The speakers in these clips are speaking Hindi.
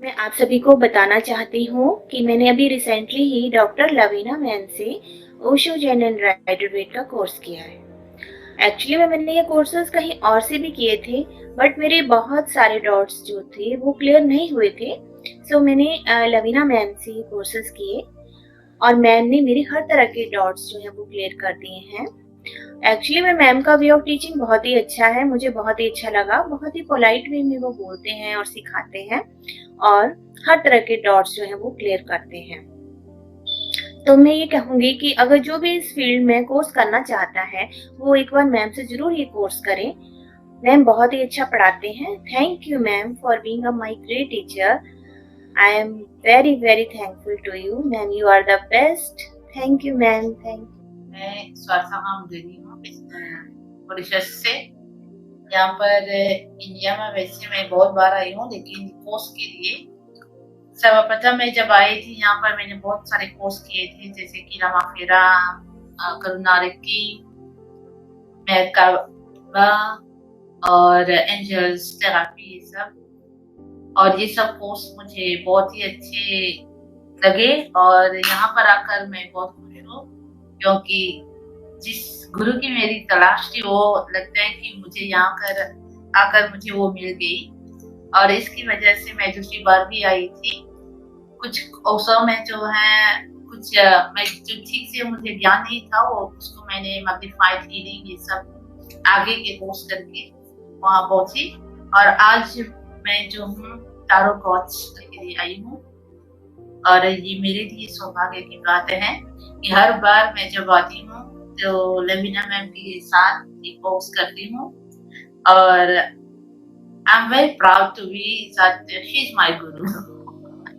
मैं आप सभी को बताना चाहती हूँ कि मैंने अभी रिसेंटली ही डॉक्टर लवीना मैन से ओशो जेन एंड राइडर वेट का कोर्स किया है। एक्चुअली में मैंने ये कोर्सेज कहीं और से भी किए थे, बट मेरे बहुत सारे डाउट्स जो थे वो क्लियर नहीं हुए थे। सो मैंने लवीना मैम से ये कोर्सेज किए और मैम ने मेरे हर तरह के डाउट्स जो हैं वो क्लियर कर दिए हैं। एक्चुअली में मैम का वे ऑफ टीचिंग बहुत ही अच्छा है, मुझे बहुत ही अच्छा लगा। बहुत ही पोलाइट वे में वो बोलते हैं और सिखाते हैं और हर तरह के डाउट्स जो हैं वो क्लियर करते हैं। तो मैं ये कहूँगी कि अगर जो भी इस फील्ड में कोर्स करना चाहता है वो एक बार मैम से ज़रूर ये कोर्स करें। मैम बहुत ही अच्छा पढ़ाते हैं। Thank you ma'am for being my great teacher. I am very very thankful to you ma'am, you are the best. Thank you ma'am. Thank मैं स्वासा मुंगेरी हूँ मॉरिशस से। यहाँ पर इंडिया में वैसे मैं बहुत बार आई हूँ, लेकिन कोर्स के लिए सर्वप्रथम मैं जब आई थी यहाँ पर मैंने बहुत सारे कोर्स किए थे, जैसे कि रामाफेरा, करुणारिकी, मैकाबा और एंजल्स थेरापी, ये सब। और ये सब कोर्स मुझे बहुत ही अच्छे लगे और यहाँ पर आकर मैं बहुत खुश हूँ, क्योंकि जिस गुरु की मेरी तलाश थी वो लगता है कि मुझे यहाँ कर आकर मुझे वो मिल गई। और इसकी वजह से मैं दूसरी बार भी आई थी। कुछ अवसर में जो है कुछ मैं जो ठीक से मुझे ज्ञान नहीं था वो उसको मैंने मैग्नीफाइड हीलिंग ये सब आगे के कोर्स करके वहाँ पहुंची। और आज मैं जो हूँ टारो कोच के लिए आई हूँ और ये मेरे लिए सौभाग्य की बात है कि हर बार मैं जब आती हूँ तो लवीना मैम के साथ एक कोर्स करती हूँ और I am very proud to be that she is my guru.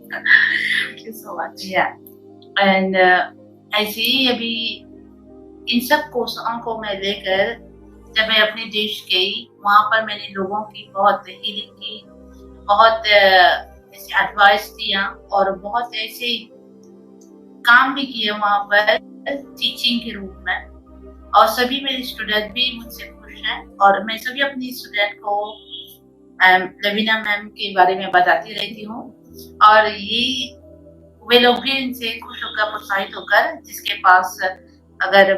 Thank you so much. And ऐसे ही अभी इन सब कोर्सों को मैं लेकर जब मैं अपने देश गई वहाँ पर मैंने लोगों की बहुत हीलिंग की, बहुत ऐसे एडवाइस दिया और बहुत ऐसे काम भी किए वहाँ पर टीचिंग के रूप में। और सभी मेरे स्टूडेंट भी मुझसे खुश हैं और मैं सभी अपनी स्टूडेंट को लवीना मैम के बारे में बताती रहती हूँ और ये वे लोग भी इनसे खुश होकर प्रोत्साहित होकर जिसके पास अगर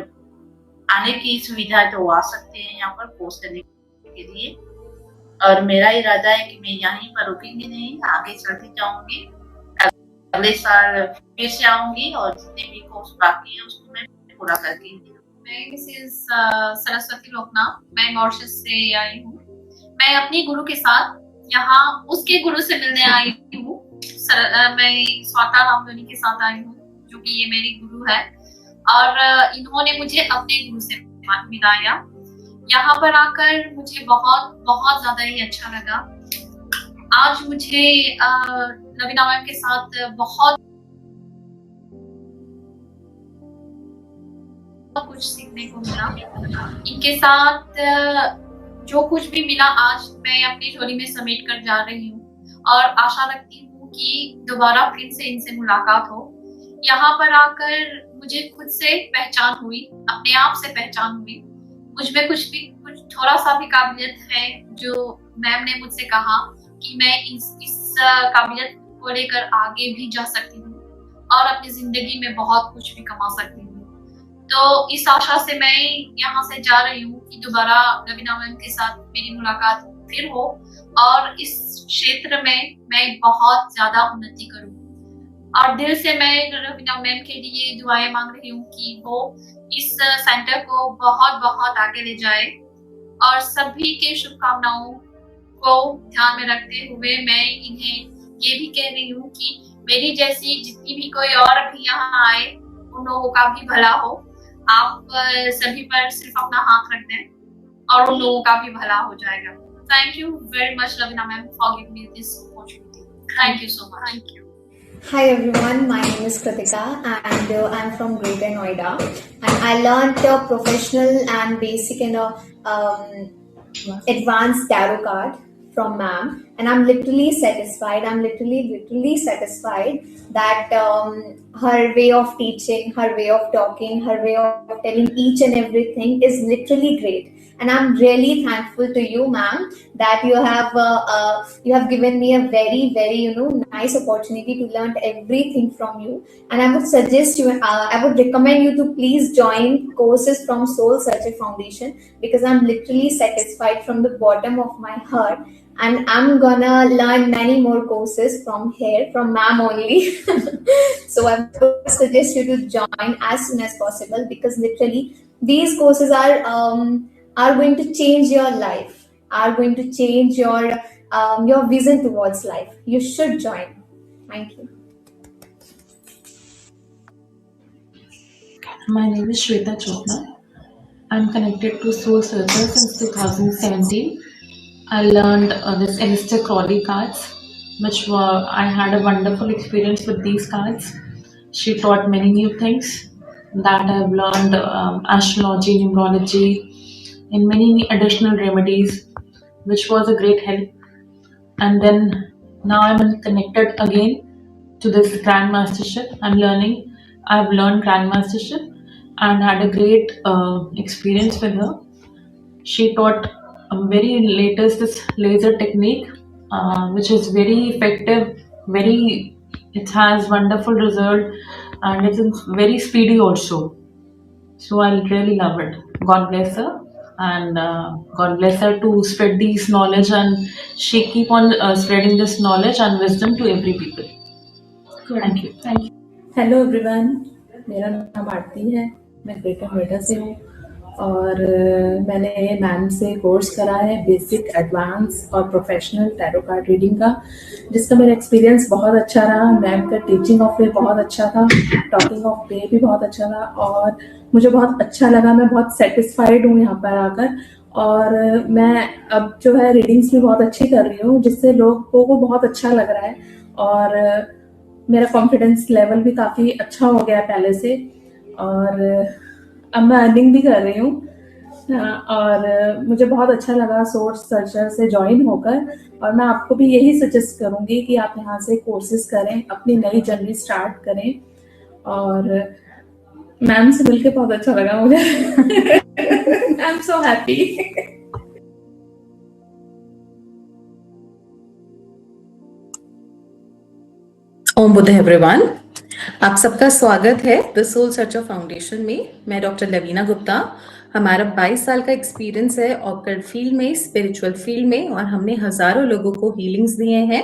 आने की सुविधा है तो वो आ सकते हैं यहाँ पर कोर्स करने के लिए। और मेरा इरादा है कि मैं यहीं पर रुकेंगी नहीं, आगे चलती जाऊंगी। अगले साल फिर से आऊंगी और जितने भी कोर्स बाकी है उसको मैं पूरा करके। मैं मिसेस सरस्वती लोकनाथ, मैं मॉरिशस से आई हूँ। मैं अपनी गुरु के साथ यहाँ उसके गुरु से मिलने आई हूँ। मैं स्वाता रामधनी के साथ आई हूँ, जो कि ये मेरी गुरु है और इन्होंने मुझे अपने गुरु से मिलाया। यहाँ पर आकर मुझे बहुत बहुत ज्यादा ही अच्छा लगा। आज मुझे लवीना मैम के साथ बहुत कुछ सीखने को मिला। इनके साथ जो कुछ भी मिला आज मैं अपनी झोली में समेट कर जा रही हूँ और आशा रखती हूँ कि दोबारा फिर से इनसे मुलाकात हो। यहाँ पर आकर मुझे खुद से पहचान हुई, अपने आप से पहचान हुई। मुझ में कुछ थोड़ा सा भी काबिलियत है, जो मैम ने मुझसे कहा कि मैं इस काबिलियत को लेकर आगे भी जा सकती हूँ और अपनी जिंदगी में बहुत कुछ भी कमा सकती हूँ। तो इस आशा से मैं यहाँ से जा रही हूँ कि दोबारा लवीना मैम के साथ मेरी मुलाकात फिर हो और इस क्षेत्र में मैं बहुत ज्यादा उन्नति करूँ। और दिल से मैं लवीना मैम के लिए दुआएं मांग रही हूँ कि वो इस सेंटर को बहुत बहुत आगे ले जाए। और सभी के शुभकामनाओं को ध्यान में रखते हुए मैं इन्हें ये भी कह रही हूँ कि मेरी जैसी जितनी भी कोई और भी यहाँ आए उन लोगों का भी भला हो। आप सभी पर सिर्फ अपना हाथ रख दें और उन लोगों का भी भला हो जाएगा। Thank you very much, Lavina ma'am, for giving me this opportunity. Thank you so much. Thank you. Hi everyone, my name is Kritika and I'm from Greater Noida, and I learned professional and basic and advanced tarot card from ma'am, and I'm literally satisfied. I'm literally satisfied that her way of teaching, her way of talking, her way of telling each and everything is literally great. and I'm really thankful to you, ma'am, that you have given me a very, very, nice opportunity to learn everything from you. And I would suggest you, I would recommend you to please join courses from Soul Searcher Foundation, because I'm literally satisfied from the bottom of my heart, and I'm gonna learn many more courses from here, from ma'am only. So I would suggest you to join as soon as possible, because literally these courses are going to change your life, are going to change your vision towards life. You should join. Thank you. My name is Shweta Chopra. I'm connected to Soul Searcher since 2017. I learned this Alistair Crowley cards, I had a wonderful experience with these cards. She taught many new things that I've learned, astrology, numerology, and many additional remedies, which was a great help. And then now I'm connected again to this Grandmastership. I've learned Grandmastership and had a great experience with her. She taught a very latest this laser technique, which is very effective. It has wonderful result, and it is very speedy also. So I really love it. God bless her, and God bless her to spread this knowledge, and she keep on spreading this knowledge and wisdom to every people. Thank you. Hello everyone, मेरा नाम आरती है। मैं ग्रेटर नोएडा से हूँ और मैंने मैम से कोर्स करा है बेसिक, एडवांस और प्रोफेशनल टैरो कार्ड रीडिंग का, जिसका मेरा एक्सपीरियंस बहुत अच्छा रहा। मैम का टीचिंग ऑफ वे बहुत अच्छा था, टॉकिंग ऑफ वे भी बहुत अच्छा था और मुझे बहुत अच्छा लगा। मैं बहुत सेटिस्फाइड हूँ यहाँ पर आकर, और मैं अब जो है रीडिंग्स भी बहुत अच्छी कर रही हूँ, जिससे लोगों को बहुत अच्छा लग रहा है और मेरा कॉन्फिडेंस लेवल भी काफ़ी अच्छा हो गया पहले से, और अब मैं अर्निंग भी कर रही हूँ। और मुझे बहुत अच्छा लगा सोर्स सर्चर से ज्वाइन होकर, और मैं आपको भी यही सजेस्ट करूँगी कि आप यहाँ से कोर्सेज करें, अपनी नई जर्नी स्टार्ट करें। और मैम से मिलके बहुत अच्छा लगा मुझे। I am so happy. Om Buddha everyone, आप सबका स्वागत है द सोल सर्चर फाउंडेशन में। मैं डॉक्टर लवीना गुप्ता। हमारा 22 साल का एक्सपीरियंस है ऑकल्ट फील्ड में, स्पिरिचुअल फील्ड में, और हमने हजारों लोगों को हीलिंग्स दिए हैं,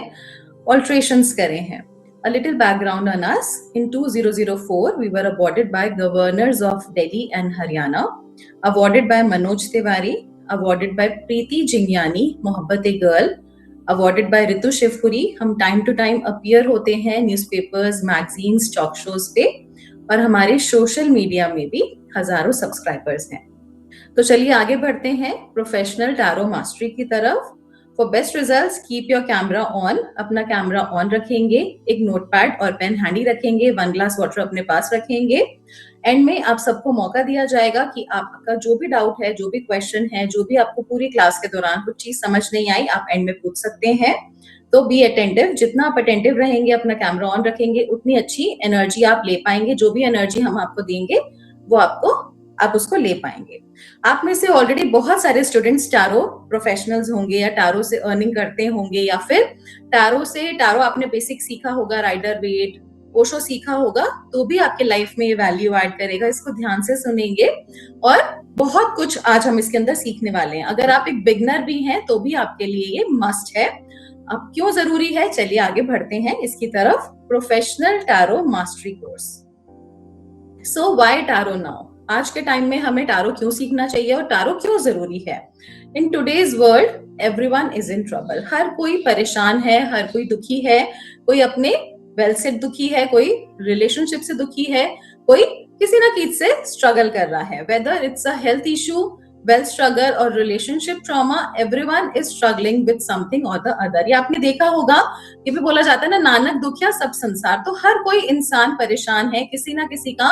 ऑल्ट्रेशंस करे हैं। A little background on us. In 2004, we were awarded by governors of Delhi and Haryana, awarded by Manoj Tiwari, awarded by Preeti Jingyani, मोहब्बत ए गर्ल, अवॉर्डेड बाय ऋतु शिवपुरी। हम टाइम टू टाइम अपीयर होते हैं न्यूज़पेपर्स, मैगजीन्स, टॉक शोज पे, और हमारे सोशल मीडिया में भी हजारों सब्सक्राइबर्स हैं। तो चलिए आगे बढ़ते हैं प्रोफेशनल टैरो मास्टरी की तरफ। For best results keep your camera on. अपना कैमरा ऑन रखेंगे, एक नोटपैड और पेन हैंडी रखेंगे, 1 ग्लास वाटर अपने पास रखेंगे। एंड में आप सबको मौका दिया जाएगा कि आपका जो भी डाउट है, जो भी क्वेश्चन है, जो भी आपको पूरी क्लास के दौरान कुछ चीज समझ नहीं आई, आप एंड में पूछ सकते हैं। तो बी अटेंटिव। जितना आप अटेंटिव रहेंगे, अपना कैमरा ऑन रखेंगे, उतनी अच्छी एनर्जी आप ले पाएंगे। जो भी एनर्जी हम आपको देंगे वो आप उसको ले पाएंगे। आप में से ऑलरेडी बहुत सारे स्टूडेंट्स टैरो प्रोफेशनल्स होंगे, या टैरो से अर्निंग करते होंगे, या फिर टैरो आपने बेसिक सीखा होगा, राइडर वेट, ओशो सीखा होगा, तो भी आपके लाइफ में ये वैल्यू ऐड करेगा। इसको ध्यान से सुनेंगे, और बहुत कुछ आज हम इसके अंदर सीखने वाले हैं। अगर आप एक बिगनर भी हैं तो भी आपके लिए ये मस्ट है। अब क्यों जरूरी है, चलिए आगे बढ़ते हैं इसकी तरफ। Professional tarot mastery course. So why tarot now? आज के टाइम में हमें टैरो क्यों सीखना चाहिए और टैरो क्यों जरूरी है? In today's world everyone is in trouble. हर कोई परेशान है, हर कोई दुखी है। कोई अपने वेल्थ से दुखी है, कोई रिलेशनशिप से दुखी है, कोई किसी ना किसी से स्ट्रगल कर रहा है। Whether it's a health issue, wealth struggle और relationship trauma, everyone is struggling with something और द अदर। ये आपने देखा होगा, ये भी बोला जाता है ना, नानक दुखिया सब संसार। तो हर कोई इंसान परेशान है, किसी ना किसी का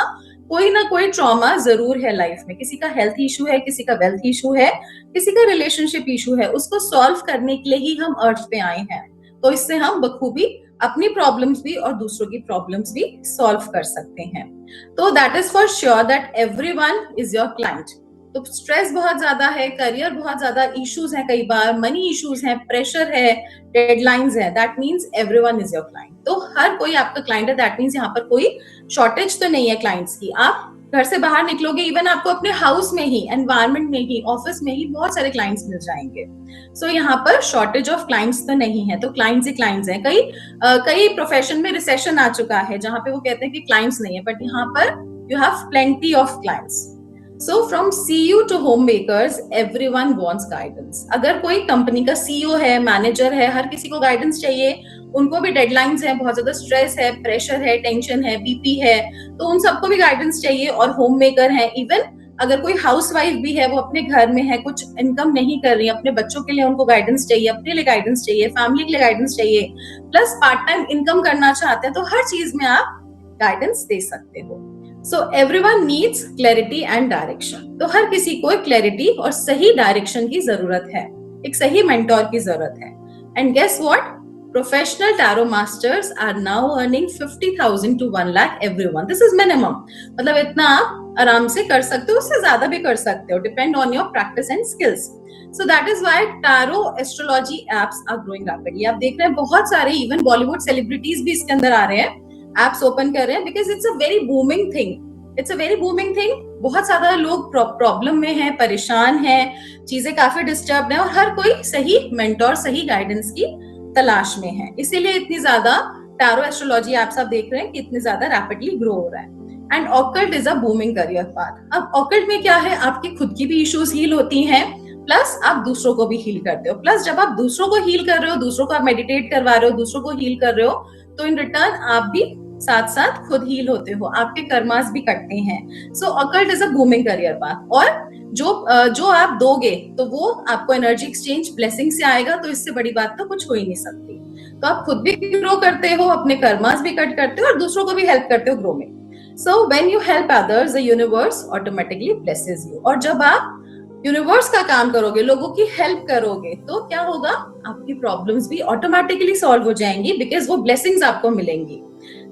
कोई ना कोई ट्रॉमा जरूर है लाइफ में। किसी का हेल्थ इशू है, किसी का वेल्थ इशू है, किसी का रिलेशनशिप इशू है। उसको सॉल्व करने के लिए ही हम अर्थ पे आए हैं। तो इससे हम बखूबी अपनी प्रॉब्लम्स भी और दूसरों की प्रॉब्लम्स भी सॉल्व कर सकते हैं। तो that is for sure that everyone is your client. तो स्ट्रेस बहुत ज्यादा है, करियर बहुत ज्यादा इश्यूज हैं, कई बार मनी इश्यूज हैं, प्रेशर है, डेडलाइंस है, that means everyone is your client. तो हर कोई आपका क्लाइंट है, दैट मीन्स यहाँ पर कोई शॉर्टेज तो नहीं है क्लाइंट्स की। आप घर से बाहर निकलोगे, इवन आपको अपने हाउस में ही, एनवायरमेंट में ही, ऑफिस में ही बहुत सारे क्लाइंट्स मिल जाएंगे। सो यहाँ पर शॉर्टेज ऑफ क्लाइंट्स तो नहीं है, तो क्लाइंट्स ही क्लाइंट्स हैं। कई प्रोफेशन में रिसेशन आ चुका है जहां पे वो कहते हैं कि क्लाइंट्स नहीं है, बट यहाँ पर you have plenty of clients. So from CEO to home makers everyone wants guidance. अगर कोई कंपनी का सीईओ है, मैनेजर है, हर किसी को गाइडेंस चाहिए। उनको भी डेडलाइंस है, बहुत ज्यादा स्ट्रेस है, प्रेशर है, टेंशन है, बीपी है, तो उन सबको भी गाइडेंस चाहिए। और होम मेकर है, इवन अगर कोई हाउसवाइफ भी है, वो अपने घर में है, कुछ इनकम नहीं कर रही है, अपने बच्चों के लिए उनको गाइडेंस चाहिए, अपने लिए गाइडेंस चाहिए, फैमिली के लिए गाइडेंस चाहिए, प्लस पार्ट टाइम इनकम करना चाहते हैं, तो हर चीज में आप गाइडेंस दे सकते हो। So everyone needs clarity and direction. तो हर किसी को क्लैरिटी और सही डायरेक्शन की जरूरत है, एक सही मेंटोर की जरूरत है। And guess what, professional tarot masters are now earning 50,000 to 1 lakh everyone. This is minimum. मतलब इतना आप आराम से कर सकते हो, उससे ज्यादा भी कर सकते हो, depend on your practice and skills. So that is why tarot astrology apps are growing rapidly. आप देख रहे हैं बहुत सारे इवन बॉलीवुड सेलिब्रिटीज भी इसके अंदर आ रहे हैं, एप्स ओपन कर रहे हैं, because it's a very booming thing. It's a very booming thing. बहुत ज्यादा लोग प्रॉब्लम में हैं, परेशान हैं, चीजें काफी डिस्टर्ब हैं, और हर कोई सही मेंटोर, सही गाइडेंस की तलाश में है। इसीलिए इतनी ज्यादा टैरो एस्ट्रोलॉजी एप्स आप देख रहे हैं कि इतने ज्यादा रैपिडली ग्रो हो रहा है। And occult is a booming career path. अब ऑकल्ट में क्या है, आपकी खुद की भी इश्यूज हील होती हैं, प्लस आप दूसरों को भी हील करते हो। प्लस जब आप दूसरों को हील कर रहे हो, दूसरों को आप मेडिटेट करवा रहे हो, दूसरों को हील कर रहे हो, तो इन रिटर्न आप भी साथ साथ खुद हील होते हो, आपके कर्मास भी कटते हैं। So occult is a booming career path. और जो आप दोगे तो वो आपको एनर्जी एक्सचेंज ब्लेसिंग से आएगा, तो इससे बड़ी बात तो कुछ हो ही नहीं सकती। तो आप खुद भी ग्रो करते हो, अपने कर्मास भी कट करते हो, और दूसरों को भी हेल्प करते हो ग्रो में। So when you help others, the universe automatically blesses you. और जब आप यूनिवर्स का काम करोगे, लोगों की हेल्प करोगे, तो क्या होगा, आपकी प्रॉब्लम्स भी ऑटोमेटिकली सॉल्व हो जाएंगी, बिकॉज वो ब्लेसिंग्स आपको मिलेंगी।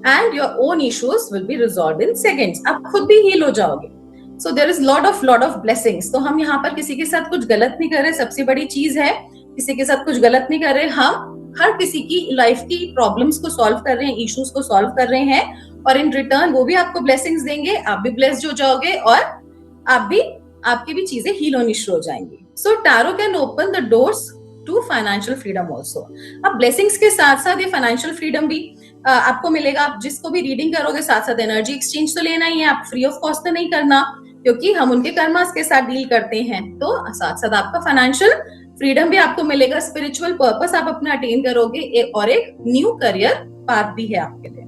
And your own issues will be resolved in seconds. आप खुद भी हील हो जाओगे। So there is lot of blessings. तो हम यहाँ पर किसी के साथ कुछ गलत नहीं कर रहे, सबसे बड़ी चीज है, किसी के साथ कुछ गलत नहीं कर रहे। हम हर किसी की लाइफ की प्रॉब्लम्स को सॉल्व कर रहे हैं, इश्यूज को सॉल्व कर रहे हैं, और इन रिटर्न वो भी आपको ब्लेसिंग्स देंगे, आप भी ब्लेस्ड हो जाओगे, और आपकी भी चीजें हील होनी शुरू हो जाएंगी। So tarot can open the doors to financial freedom also. अब ब्लेसिंग्स के साथ साथ ये फाइनेंशियल फ्रीडम भी आपको मिलेगा। आप जिसको भी रीडिंग करोगे, साथ साथ एनर्जी एक्सचेंज तो लेना ही है, आप फ्री ऑफ कॉस्ट तो नहीं करना, क्योंकि हम उनके कर्मास के साथ डील करते हैं। तो साथ साथ आपका फाइनेंशियल फ्रीडम भी आपको मिलेगा, स्पिरिचुअल पर्पस आप अपना अटेन करोगे, और एक न्यू करियर पाथ भी है आपके लिए।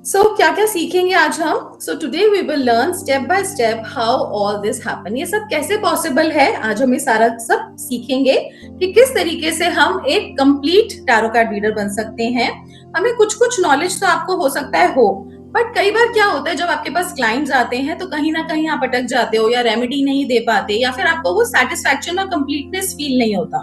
सो क्या क्या सीखेंगे आज हम? So today we will learn step by step how all this happen. ये सब कैसे पॉसिबल है, आज हम ये सारा सब सीखेंगे कि किस तरीके से हम एक कंप्लीट टैरो कार्ड रीडर बन सकते हैं। हमें कुछ नॉलेज तो आपको हो सकता है हो, बट कई बार क्या होता है, जब आपके पास क्लाइंट्स आते हैं तो कहीं ना कहीं आप अटक जाते हो, या रेमेडी नहीं दे पाते, या फिर आपको वो सेटिस्फैक्शन और कंप्लीटनेस फील नहीं होता।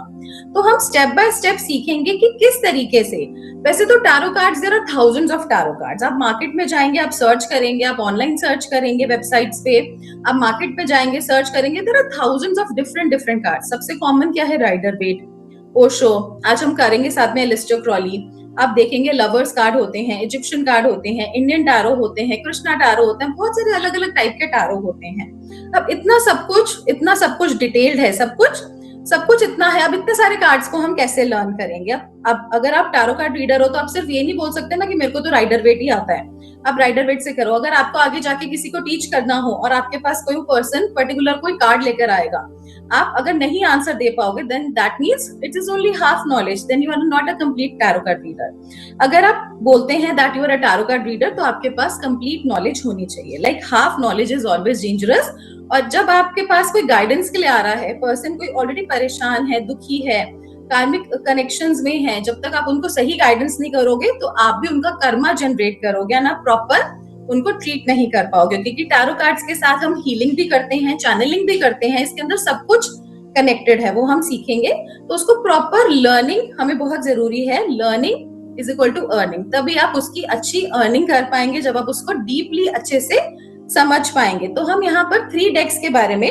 तो हम स्टेप बाय स्टेप सीखेंगे कि किस तरीके से। वैसे तो tarot cards, there are thousands of tarot cards. आप मार्केट में जाएंगे, आप सर्च करेंगे, आप ऑनलाइन सर्च करेंगे वेबसाइट्स पे, आप मार्केट पे जाएंगे, सर्च करेंगे, there are thousands of different cards. सबसे कॉमन क्या है, राइडर वेट, ओशो। आज हम करेंगे साथ में एलिस्टर क्रॉली। आप देखेंगे लवर्स कार्ड होते हैं, इजिप्शियन कार्ड होते हैं, इंडियन टैरो होते हैं, कृष्णा टैरो होते हैं, बहुत सारे अलग अलग टाइप के टैरो होते हैं। अब इतना सब कुछ डिटेल्ड है, सब कुछ इतना है। अब इतने सारे कार्ड्स को हम कैसे लर्न करेंगे? अब अगर आप टैरो कार्ड रीडर हो तो आप सिर्फ ये नहीं बोल सकते ना कि मेरे को तो राइडर वेट ही आता है, आप राइडर वेट से करो। अगर आपको आगे जाके किसी को टीच करना हो और आपके पास कोई पर्सन पर्टिकुलर कोई कार्ड लेकर आएगा, आप अगर नहीं आंसर दे पाओगे, then that means it is only half knowledge, then you are not a complete tarot card reader. अगर आप बोलते हैं that you are a tarot card reader, तो आपके पास कंप्लीट नॉलेज होनी चाहिए। Like half knowledge is always dangerous. और जब आपके पास कोई गाइडेंस के लिए आ रहा है, पर्सन कोई ऑलरेडी परेशान है, दुखी है, कार्मिक कनेक्शंस में है, जब तक आप उनको सही गाइडेंस नहीं करोगे तो आप भी उनका कर्मा जनरेट करोगे, ना प्रॉपर उनको ट्रीट नहीं कर पाओगे। क्योंकि टैरो कार्ड्स के साथ हम हीलिंग भी करते हैं, चैनलिंग भी करते हैं, इसके अंदर सब कुछ कनेक्टेड है, वो हम सीखेंगे। तो उसको प्रॉपर लर्निंग हमें बहुत जरूरी है। Learning is equal to earning. तभी आप उसकी अच्छी अर्निंग कर पाएंगे, जब आप उसको डीपली अच्छे से समझ पाएंगे। तो हम यहाँ पर 3 डेक्स के बारे में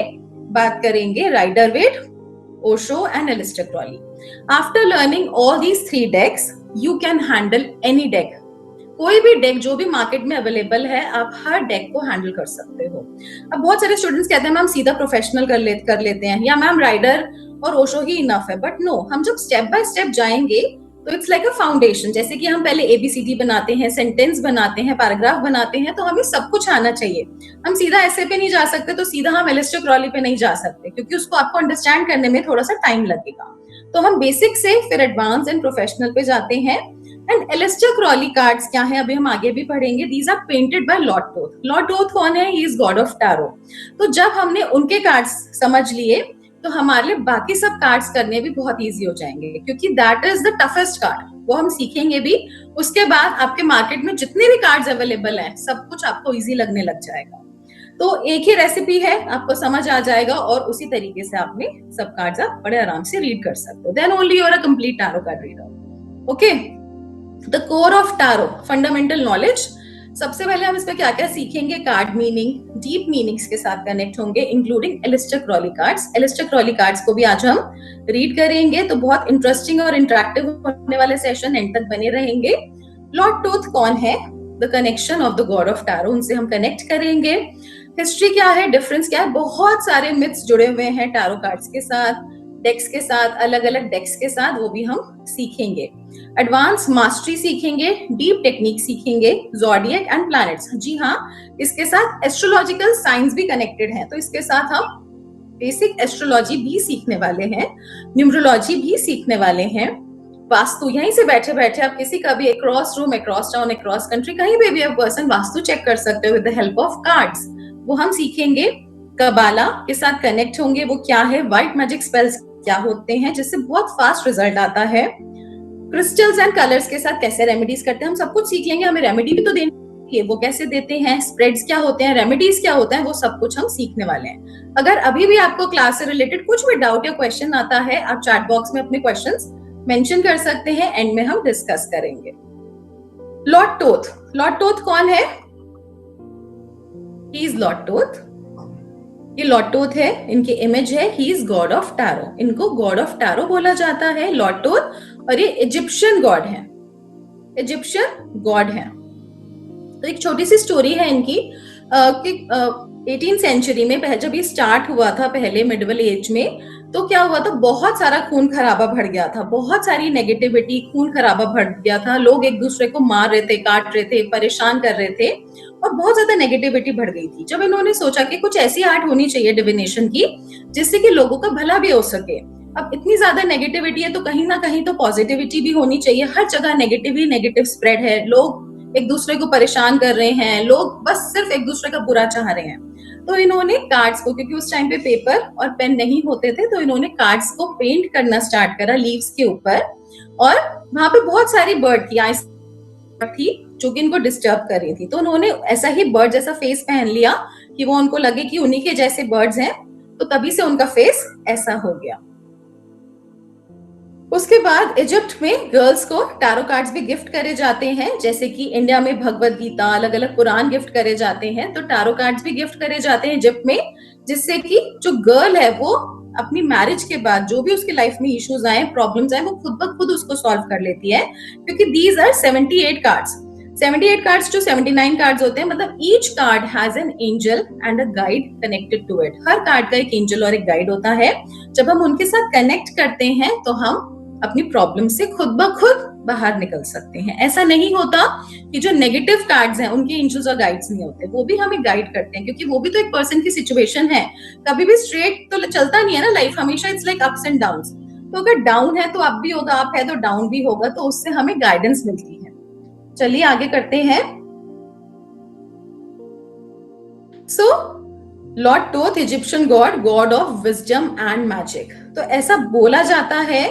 बात करेंगे, Rider Waite, Osho and Aleister Crowley. After learning all these 3 decks you can handle any deck. कोई भी डेक जो भी मार्केट में अवेलेबल है, आप हर डेक को हैंडल कर सकते हो। अब बहुत सारे स्टूडेंट्स कहते हैं मैम सीधा प्रोफेशनल कर लेते हैं, या मैम राइडर और ओशो ही इनफ है। बट नो, हम जब स्टेप बाय स्टेप जाएंगे तो इट्स लाइक अ फाउंडेशन। जैसे कि हम पहले ABCD बनाते हैं, सेंटेंस बनाते हैं, पैराग्राफ बनाते हैं, तो हमें सब कुछ आना चाहिए। हम सीधा ऐसे पे नहीं जा सकते, तो सीधा हम एलिस्टर क्रॉली पे नहीं जा सकते, क्योंकि उसको आपको अंडरस्टैंड करने में थोड़ा सा टाइम लगेगा। तो हम बेसिक से फिर एडवांस एंड प्रोफेशनल पे जाते हैं। एंड एलिस्टर क्रॉली कार्ड्स क्या है, अभी हम आगे भी पढ़ेंगे। These are painted by lord Thoth. Lord Thoth कौन है? He is god of tarot. तो जब हमने उनके कार्ड्स समझ लिए, तो हमारे लिए बाकी सब कार्ड्स करने भी बहुत इजी हो जाएंगे, क्योंकि that is the toughest card. वो हम सीखेंगे भी। उसके बाद आपके मार्केट में जितने भी कार्ड्स अवेलेबल हैं, सब कुछ आपको इजी लगने लग जाएगा। तो एक ही रेसिपी है, आपको समझ आ जाएगा, और उसी तरीके से आपने सब कार्ड्स आप बड़े आराम से रीड कर सकते हो। Then only you are a complete tarot card reader. Okay, the core of tarot, fundamental knowledge. सबसे पहले हम इसमें क्या क्या सीखेंगे? कार्ड मीनिंग, डीप मीनिंग्स के साथ कनेक्ट होंगे, including Aleister Crowley cards. Aleister Crowley cards को भी आज हम रीड करेंगे, तो बहुत इंटरेस्टिंग और इंटरेक्टिव होने वाले सेशन, एंड तक बने रहेंगे। लॉर्ड टोथ कौन है? The connection of the God of tarot, उनसे हम कनेक्ट करेंगे। हिस्ट्री क्या है, डिफरेंस क्या है, बहुत सारे मिथ्स जुड़े हुए हैं टैरो कार्ड्स के साथ, डेक्स के साथ, अलग अलग डेक्स के साथ, वो भी हम सीखेंगे। एडवांस मास्टरी सीखेंगे, डीप टेक्निक सीखेंगे, ज़ोडिएक एंड प्लैनेट्स। जी हाँ, इसके साथ एस्ट्रोलॉजिकल साइंस भी कनेक्टेड है, तो इसके साथ हम बेसिक एस्ट्रोलॉजी भी सीखने वाले हैं, न्यूमरोलॉजी भी सीखने वाले हैं, वास्तु। यहीं से बैठे बैठे आप किसी का भी across room, across town, across country, कहीं पे भी आप पर्सन वास्तु चेक कर सकते हो with the help of cards, वो हम सीखेंगे। कबाला के साथ कनेक्ट होंगे, वो क्या है, व्हाइट मैजिक स्पेल्स क्या होते हैं, जिससे बहुत फास्ट रिजल्ट आता है। क्रिस्टल्स एंड कलर्स के साथ कैसे रेमेडीज करते हैं, हम सब कुछ सीख लेंगे। हमें रेमेडी भी तो देनी है, वो कैसे देते हैं, स्प्रेड्स क्या होते हैं, रेमेडीज क्या होता है, वो सब कुछ हम सीखने वाले हैं। अगर अभी भी आपको क्लास से रिलेटेड कुछ भी डाउट या क्वेश्चन आता है, आप चैट बॉक्स में अपने क्वेश्चंस मेंशन कर सकते हैं, एंड में हम डिस्कस करेंगे। लॉर्ड टोथ, लॉर्ड टोथ कौन है? He is lord Thoth. ये लॉर्ड टोथ है, इनकी इमेज है, he is god of tarot. इनको गॉड ऑफ टैरो बोला जाता है, लॉर्ड टोथ, और ये इजिप्शियन गॉड है, इजिप्शियन गॉड है। तो एक छोटी सी स्टोरी है इनकी कि 18th सेंचुरी में जब ये स्टार्ट हुआ था, पहले मिडिवल एज में, तो क्या हुआ था, बहुत सारा खून खराबा बढ़ गया था, बहुत सारी नेगेटिविटी, खून खराबा बढ़ गया था, लोग एक दूसरे को मार रहे थे, काट रहे थे, परेशान कर रहे थे, और बहुत ज्यादा नेगेटिविटी बढ़ गई थी। जब इन्होंने सोचा कि कुछ ऐसी आर्ट होनी चाहिए डिविनेशन की, जिससे कि लोगों का भला भी हो सके। अब इतनी ज्यादा नेगेटिविटी है, तो कहीं ना कहीं तो पॉजिटिविटी भी होनी चाहिए। हर जगह नेगेटिव ही नेगेटिव स्प्रेड है, लोग एक दूसरे को परेशान कर रहे हैं, लोग बस सिर्फ एक दूसरे का बुरा चाह रहे हैं। तो इन्होंने कार्ड्स को, क्योंकि उस टाइम पे पेपर और पेन नहीं होते थे, तो इन्होंने कार्ड्स को पेंट करना स्टार्ट करा लीव्स के ऊपर, और वहां पे बहुत सारी बर्ड थी जो कि इनको डिस्टर्ब कर रही थी। तो उन्होंने ऐसा ही बर्ड जैसा फेस पहन लिया कि वो उनको लगे कि उन्हीं के जैसे बर्ड्स हैं, तो तभी से उनका फेस ऐसा हो गया। उसके बाद इजिप्ट में गर्ल्स को टैरो कार्ड्स भी गिफ्ट करे जाते हैं, जैसे कि इंडिया में भगवत गीता, अलग अलग कुरान गिफ्ट करे जाते हैं, तो टैरो कार्ड्स भी गिफ्ट करे जाते हैं इजिप्ट में, जिससे कि जो गर्ल है वो अपनी मैरिज के बाद जो भी उसकी लाइफ में इश्यूज आए, प्रॉब्लम्स आए, वो खुद ब खुद उसको सॉल्व कर लेती है, क्योंकि दीज आर 78 कार्ड्स। 78 कार्ड्स जो 79 कार्ड्स होते हैं, मतलब each card has an angel and a guide connected to it. हर कार्ड का एक एंजल और एक गाइड होता है। जब हम उनके साथ कनेक्ट करते हैं, तो हम अपनी प्रॉब्लम से खुद ब खुद बाहर निकल सकते हैं। ऐसा नहीं होता कि जो नेगेटिव कार्ड्स हैं उनके एंजल्स और गाइड्स नहीं होते, वो भी हमें गाइड करते हैं, क्योंकि वो भी तो एक पर्सन की सिचुएशन है। कभी भी स्ट्रेट तो चलता नहीं है ना लाइफ, हमेशा it's like ups and downs. तो अगर डाउन है तो अप भी होगा, अप है तो डाउन भी होगा, तो उससे हमें गाइडेंस मिलती है। चलिए आगे करते हैं। So lord Thoth, Egyptian god, god of wisdom and magic. तो ऐसा बोला जाता है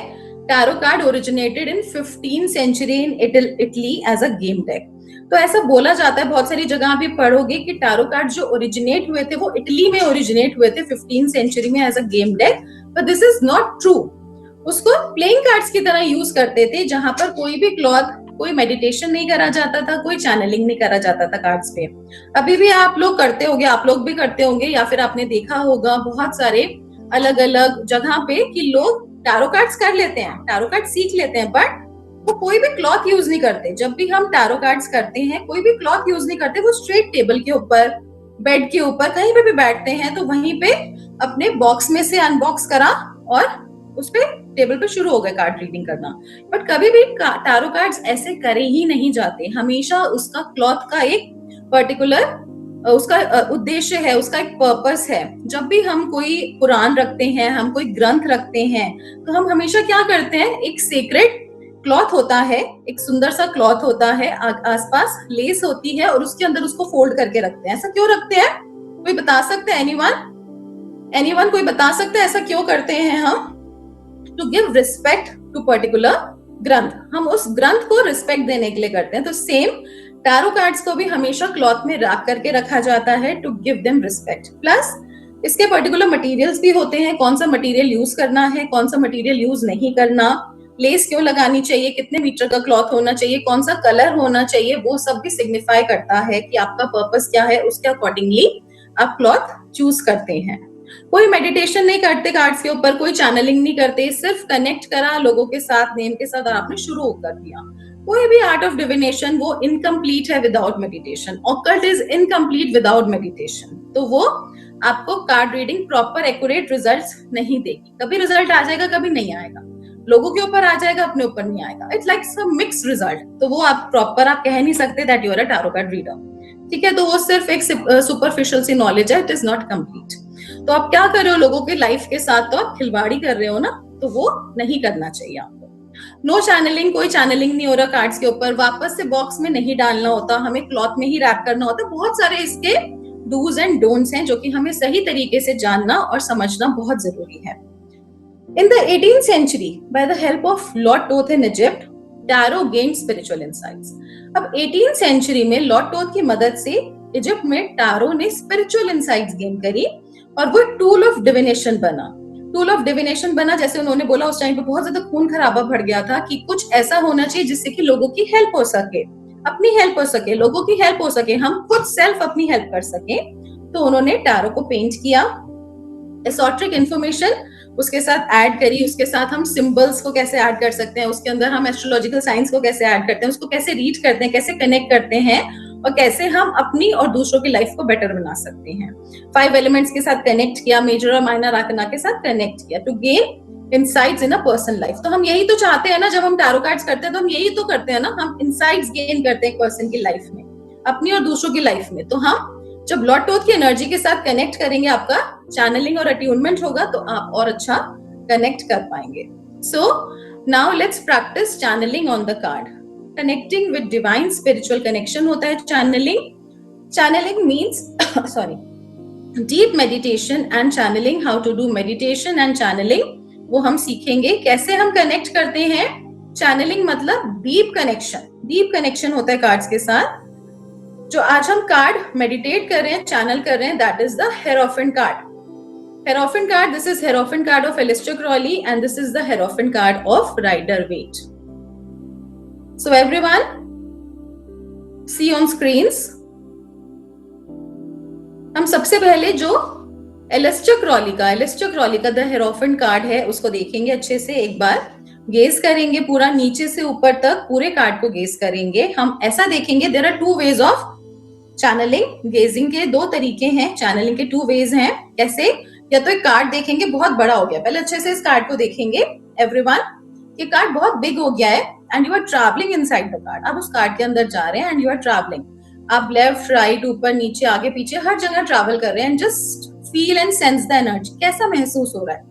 tarot card originated in 15th century in Italy as a game deck. तो ऐसा बोला जाता है, बहुत सारी जगह आप पढ़ोगे कि टैरो कार्ड जो ओरिजिनेट हुए थे वो इटली में ओरिजिनेट हुए थे 15th सेंचुरी में as a game deck, but this is not true. उसको प्लेइंग कार्ड्स की तरह यूज करते थे, जहां पर कोई भी क्लॉथ, कोई मेडिटेशन नहीं करा जाता था, कोई चैनलिंग नहीं करा जाता था कार्ड्स पे। अभी भी आप लोग करते होंगे, आप लोग भी करते होंगे, या फिर आपने देखा होगा बहुत सारे अलग अलग जगह पे कि लोग टैरो कार्ड्स कर लेते हैं, टैरो कार्ड सीख लेते हैं, बट वो कोई भी क्लॉथ यूज नहीं करते। जब भी हम टैरो कार्ड्स करते हैं कोई भी क्लॉथ यूज नहीं करते, वो स्ट्रेट टेबल के ऊपर, बेड के ऊपर, कहीं पे भी बैठते हैं तो वहीं पे अपने बॉक्स में से अनबॉक्स करा और उस पे टेबल पे शुरू हो गए कार्ड रीडिंग करना। बट कभी भी टैरो कार्ड्स ऐसे करे ही नहीं जाते। हमेशा उसका क्लॉथ का एक पर्टिकुलर उसका उद्देश्य है, उसका एक पर्पस है। जब भी हम कोई कुरान रखते हैं, हम कोई ग्रंथ रखते हैं, तो हम हमेशा क्या करते हैं, एक सीक्रेट क्लॉथ होता है, एक सुंदर सा क्लॉथ होता है, आसपास लेस होती है और उसके अंदर उसको फोल्ड करके रखते हैं। ऐसा क्यों रखते हैं? कोई बता सकता है? एनीवन कोई बता सकता है ऐसा क्यों करते हैं हम? To give respect to particular ग्रंथ, हम उस ग्रंथ को रिस्पेक्ट देने के लिए करते हैं। तो सेम टैरो कार्ड्स को भी हमेशा क्लॉथ में रैप करके रखा जाता है to give them respect. Plus इसके पर्टिकुलर मटेरियल्स भी होते हैं, कौन सा मटेरियल यूज करना है, कौन सा मटेरियल यूज नहीं करना, लेस क्यों लगानी चाहिए, कितने मीटर का क्लॉथ होना चाहिए, कौन सा कलर होना चाहिए, वो सब भी सिग्निफाई करता है कि आपका पर्पस क्या है, उसके अकॉर्डिंगली आप क्लॉथ चूज करते हैं। कोई मेडिटेशन नहीं करते कार्ड्स के ऊपर, कोई चैनलिंग नहीं करते, सिर्फ कनेक्ट करा लोगों के साथ, नेम के साथ, और आपने शुरू कर दिया। कोई भी आर्ट ऑफ डिविनेशन वो इनकम्प्लीट है without meditation. Occult is incomplete without meditation. तो वो आपको card reading proper accurate results नहीं देगी। कभी रिजल्ट आ जाएगा, कभी नहीं आएगा, लोगों के ऊपर आ जाएगा, अपने ऊपर नहीं आएगा। It's like some mix result. तो वो आप प्रॉपर आप कह नहीं सकते that you are a tarot card reader. ठीक है, तो वो सिर्फ एक सुपरफिशियल सी नॉलेज है, इट इज नॉट कंप्लीट। तो आप क्या कर रहे हो लोगों के लाइफ के साथ, तो आप खिलवाड़ी कर रहे हो ना, तो वो नहीं करना चाहिए आपको। नो चैनलिंग, कोई चैनलिंग नहीं हो रहा कार्ड्स के ऊपर, वापस से बॉक्स में नहीं डालना होता, हमें क्लॉथ में ही रैप करना होता। बहुत सारे इसके डूज एंड डोंट्स हैं जो कि हमें सही तरीके से जानना और समझना बहुत जरूरी है। In the 18th century, by the help of Lord Thoth in Egypt, Tarot gained spiritual insights. अब 18th century में लॉर्ड टोथ की मदद से इजिप्ट में टारो ने स्पिरिचुअल इंसाइट्स गेन करी और वो टूल ऑफ डिविनेशन बना। टूल ऑफ डिविनेशन बना, जैसे उन्होंने बोला उस टाइम पे बहुत ज्यादा खून खराबा बढ़ गया था कि कुछ ऐसा होना चाहिए जिससे कि लोगों की हेल्प हो सके, अपनी हेल्प हो सके, लोगों की हेल्प हो सके, हम खुद सेल्फ अपनी हेल्प कर सके। तो उन्होंने टारो को पेंट किया, एसोट्रिक इंफॉर्मेशन उसके साथ ऐड करी, उसके साथ हम सिंबल्स को कैसे ऐड कर सकते हैं, उसके अंदर हम एस्ट्रोलॉजिकल साइंस को कैसे ऐड करते हैं, उसको कैसे रीड करते हैं, कैसे कनेक्ट करते हैं और कैसे हम अपनी और दूसरों की लाइफ को बेटर बना सकते हैं। 5 एलिमेंट्स के साथ कनेक्ट किया, मेजर और माइनर आर्कना के साथ कनेक्ट किया to gain insights in a person life. तो हम यही तो चाहते हैं ना, जब हम टैरो कार्ड्स करते हैं तो हम यही तो करते हैं ना, हम इनसाइट्स गेन करते हैं एक पर्सन की लाइफ में, अपनी और दूसरों की लाइफ में। तो हम जब लॉर्ड टोथ की एनर्जी के साथ कनेक्ट करेंगे, आपका चैनलिंग और अट्यूनमेंट होगा, तो आप और अच्छा कनेक्ट कर पाएंगे। So now let's practise channelling on the card. Connecting with divine spiritual connection होता है channelling. Channelling means deep meditation and channelling. How to do meditation and channelling वो हम सीखेंगे, कैसे हम कनेक्ट करते हैं। चैनलिंग मतलब डीप कनेक्शन, डीप कनेक्शन होता है कार्ड्स के साथ। जो आज हम कार्ड मेडिटेट कर रहे हैं, चैनल कर रहे हैं, that is the Hierophant card. Hierophant card, this is Hierophant card of Aleister Crowley and this is the Hierophant card of Rider Waite. So everyone see on screens. हम सबसे पहले जो एलिस्टर क्रॉली का द हेरोफेंट कार्ड है उसको देखेंगे अच्छे से, एक बार गेज करेंगे, पूरा नीचे से ऊपर तक पूरे कार्ड को गेज करेंगे। हम ऐसा देखेंगे, there are 2 ways of channelling. Gazing के 2 तरीके हैं, चैनलिंग के 2 वेज हैं। कैसे? या तो एक कार्ड देखेंगे, बहुत बड़ा हो गया, पहले अच्छे से इस कार्ड को देखेंगे एवरीवन, ये कार्ड बहुत बिग हो गया है and you are travelling inside the card. आप उस कार्ड के अंदर जा रहे हैं एंड यू आर ट्रैवलिंग, आप लेफ्ट राइट ऊपर नीचे आगे पीछे हर जगह ट्रैवल कर रहे हैं and just feel and sense the energy. कैसा महसूस हो रहा है,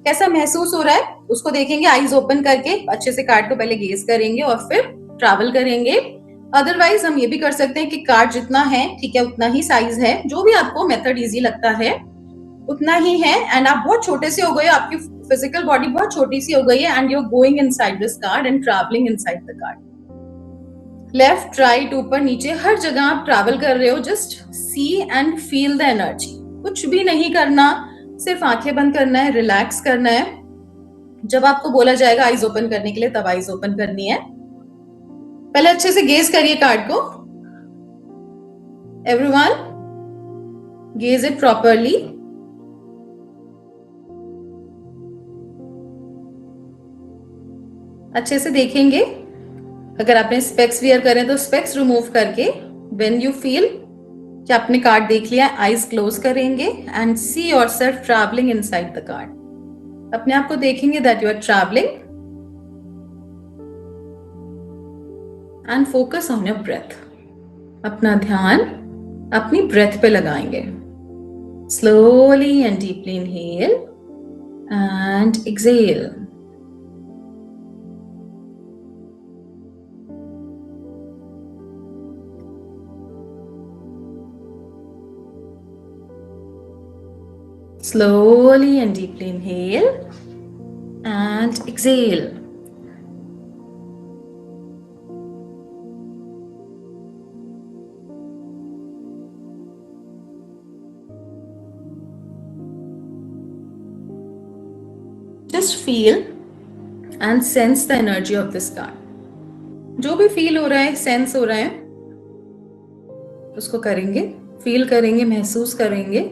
कैसा महसूस हो रहा है उसको देखेंगे आईज ओपन करके, अच्छे से कार्ड को पहले गेज करेंगे और फिर ट्रैवल करेंगे। अदरवाइज हम ये भी कर सकते हैं कि कार्ड जितना है ठीक है उतना ही साइज है, जो भी आपको मेथड इजी लगता है उतना ही है। एंड आप बहुत छोटे से हो गए, आपकी फिजिकल बॉडी बहुत छोटी सी हो गई है and you are going inside this card and travelling inside the card. Left right ऊपर नीचे हर जगह आप ट्रैवल कर रहे हो, just see and feel the energy. कुछ भी नहीं करना, सिर्फ आंखें बंद करना है, रिलैक्स करना है। जब आपको बोला जाएगा आईज ओपन करने के लिए तब आईज ओपन करनी है। पहले अच्छे से गेज करिए कार्ड को। Everyone gaze it properly. अच्छे से देखेंगे। अगर आपने स्पेक्स वियर करें तो स्पेक्स रिमूव करके व्हेन यू फील कि आपने कार्ड देख लिया, आईज क्लोज करेंगे and see yourself travelling inside the card. अपने आप को देखेंगे that you are travelling and focus on your breath. अपना ध्यान अपनी ब्रेथ पे लगाएंगे। Slowly and deeply inhale and exhale. Slowly and deeply inhale and exhale. Just feel and sense the energy of this card. जो भी फील हो रहा है, सेंस हो रहा है, उसको करेंगे, फील करेंगे, महसूस करेंगे।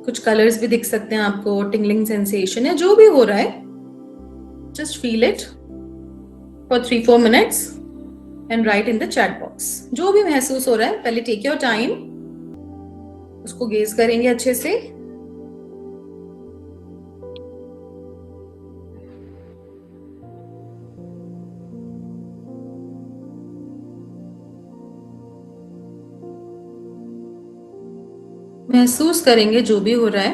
कुछ कलर्स भी दिख सकते हैं आपको, टिंगलिंग सेंसेशन है, जो भी हो रहा है, just feel it for 3-4 minutes and right in the chat box. जो भी महसूस हो रहा है, पहले टेक योर टाइम, उसको गेज करेंगे अच्छे से। महसूस करेंगे जो भी हो रहा है,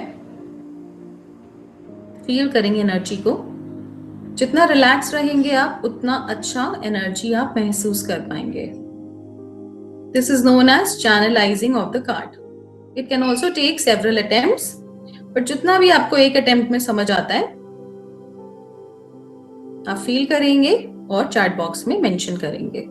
फील करेंगे एनर्जी को। जितना रिलैक्स रहेंगे आप, उतना अच्छा एनर्जी आप महसूस कर पाएंगे। This is known as channelizing of the card. It can also take several attempts, but जितना भी आपको एक अटेम्प्ट में समझ आता है, आप फील करेंगे और चैट बॉक्स में मेंशन करेंगे।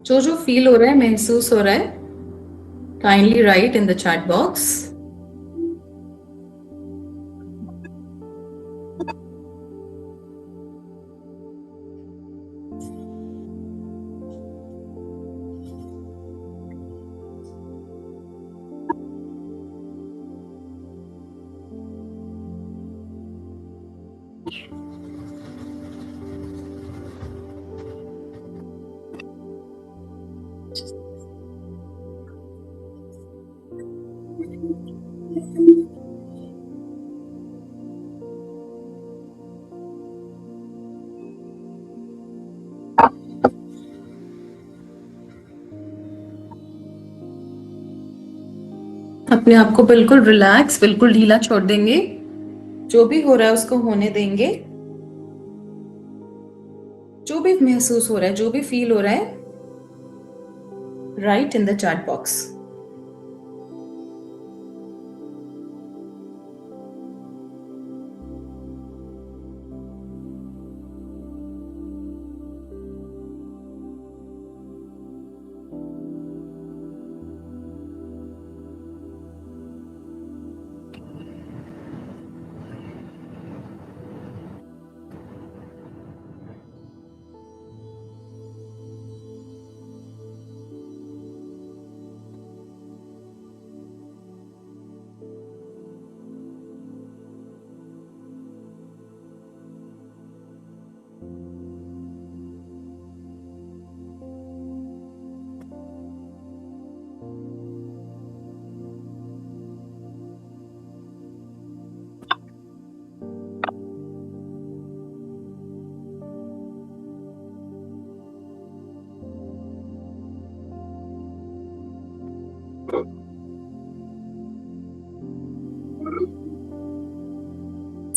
जो जो फील हो रहा है, महसूस हो रहा है, kindly right in the chat box. अपने आप को बिल्कुल रिलैक्स, बिल्कुल ढीला छोड़ देंगे। जो भी हो रहा है उसको होने देंगे। जो भी महसूस हो रहा है, जो भी फील हो रहा है, right in the chat box.